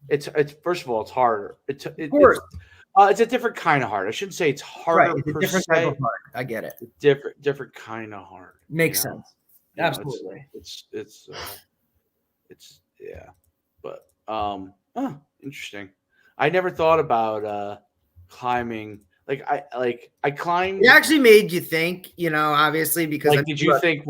It's first of all, it's harder. It's a different kind of hard. I shouldn't say it's harder. Right, it's a different type of hard. I get it. Different kind of hard. Makes sense. Absolutely. It's yeah, but interesting. I never thought about climbing. I climbed. It actually made you think, obviously because. Like, did you think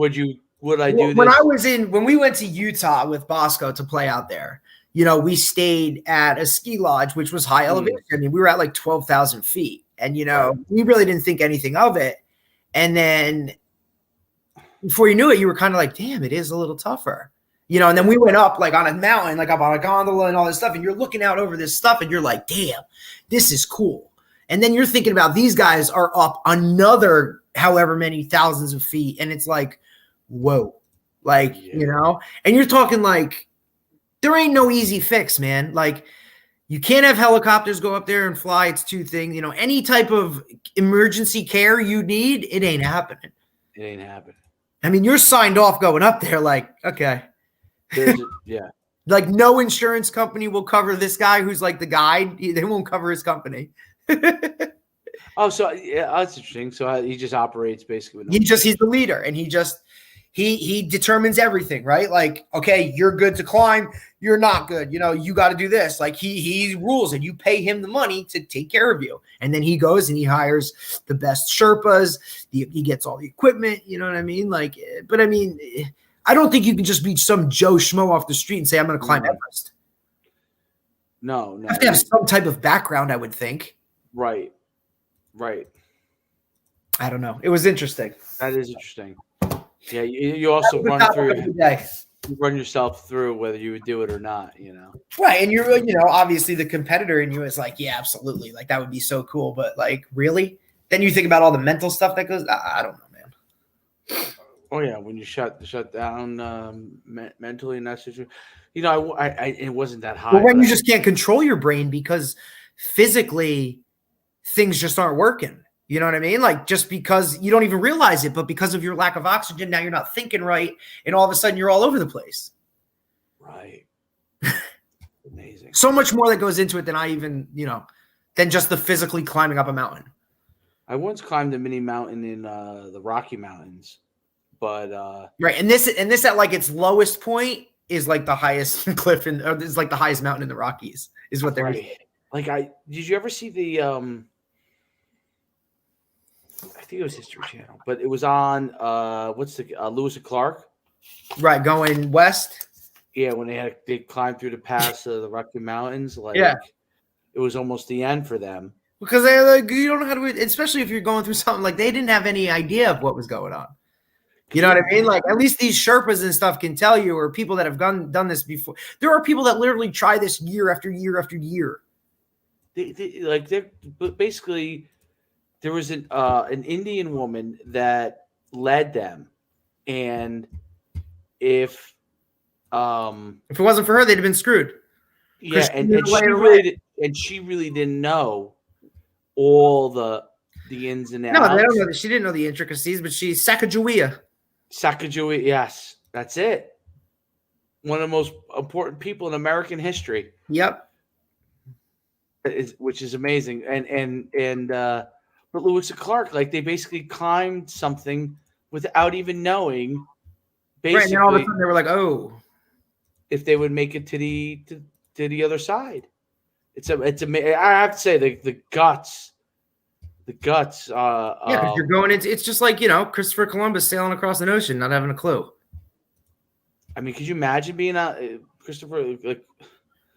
would I do this? When we went to Utah with Bosco to play out there, we stayed at a ski lodge, which was high elevation. I mean, we were at like 12,000 feet and, we really didn't think anything of it. And then before you knew it, you were kind of like, damn, it is a little tougher, and then we went up like on a mountain, like up on a gondola and all this stuff. And you're looking out over this stuff and you're like, damn, this is cool. And then you're thinking about these guys are up another however many thousands of feet. And it's like, whoa, like, and you're talking like there ain't no easy fix, man. Like, you can't have helicopters go up there and fly. It's two things. You know, any type of emergency care you need, it ain't happening. It ain't happening. I mean, you're signed off going up there like, okay. Yeah. Like, no insurance company will cover this guy who's like the guide. They won't cover his company. Oh, so yeah, that's interesting. So he just operates basically. He's the leader, and he determines everything, right? Like, okay, you're good to climb, you're not good. You know, you got to do this. Like, he rules, and you pay him the money to take care of you. And then he goes and he hires the best Sherpas. He gets all the equipment. You know what I mean? Like, but I mean, I don't think you can just be some Joe Schmo off the street and say, I'm going to climb Everest. No. You have to have some type of background, I would think. Right. I don't know. It was interesting. That is interesting. Yeah, you also run yourself through whether you would do it or not, you know. Right, and you're, you know, obviously the competitor in you is like, yeah, absolutely, like that would be so cool, but like, really? Then you think about all the mental stuff that goes. I don't know, man. Oh yeah, when you shut down mentally in that situation, you know, I it wasn't that high. Well, when you just can't control your brain because physically things just aren't working. You know what I mean? Like, just because you don't even realize it, but because of your lack of oxygen, now you're not thinking right, and all of a sudden you're all over the place. Right. Amazing. So much more that goes into it than I even, you know, than just the physically climbing up a mountain. I once climbed a mini mountain in the Rocky Mountains, but right, and this at like its lowest point is like the highest cliff is like the highest mountain in the Rockies is what they're right. Like did you ever see the I think it was History Channel, but it was on what's the Lewis and Clark? Right, going west. Yeah, when they climbed through the pass of the Rocky Mountains, like it was almost the end for them. Because they like, you don't know how to, especially if you're going through something like they didn't have any idea of what was going on. You know what I mean? Like, at least these Sherpas and stuff can tell you, or people that have done this before. There are people that literally try this year after year after year. But basically, there was an Indian woman that led them, and if it wasn't for her, they'd have been screwed. Yeah, and she really didn't know all the ins and outs. No, they don't know. She didn't know the intricacies, but she's Sacagawea. Sacagawea, yes, that's it. One of the most important people in American history. Yep. Which is amazing, but Lewis and Clark, like, they basically climbed something without even knowing. Basically, right, and all of a sudden they were like, "Oh, if they would make it to the other side." It's amazing. I have to say the guts. Yeah, because you're going into. It's just like, you know, Christopher Columbus sailing across an ocean, not having a clue. I mean, could you imagine being Christopher? Like,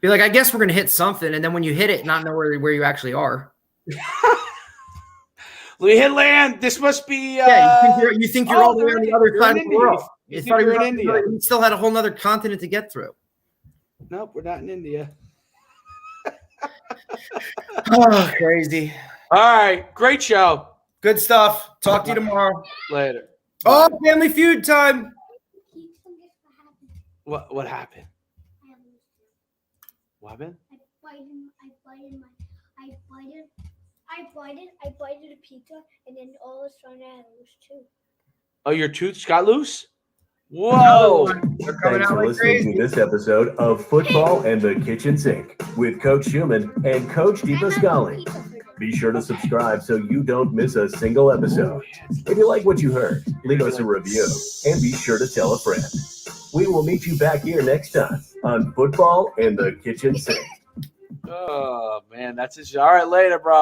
be like, I guess we're gonna hit something, and then when you hit it, not know where you actually are. We hit land. This must be. You think you're all the way on the other side of the world. You think you're in India. We still had a whole other continent to get through. Nope, we're not in India. Oh, crazy. All right, great show. Good stuff. Talk to you tomorrow. Later. Oh, Family Feud time. What happened? What happened? I bited a pizza, and then all of a sudden I had a loose tooth. Oh, your tooth got loose? Whoa. Thanks for listening to this episode of Football and the Kitchen Sink with Coach Schuman and Coach Depascale. Be sure to subscribe so you don't miss a single episode. If you like what you heard, leave us a review and be sure to tell a friend. We will meet you back here next time on Football and the Kitchen Sink. Oh, man, that's it. All right, later, bro.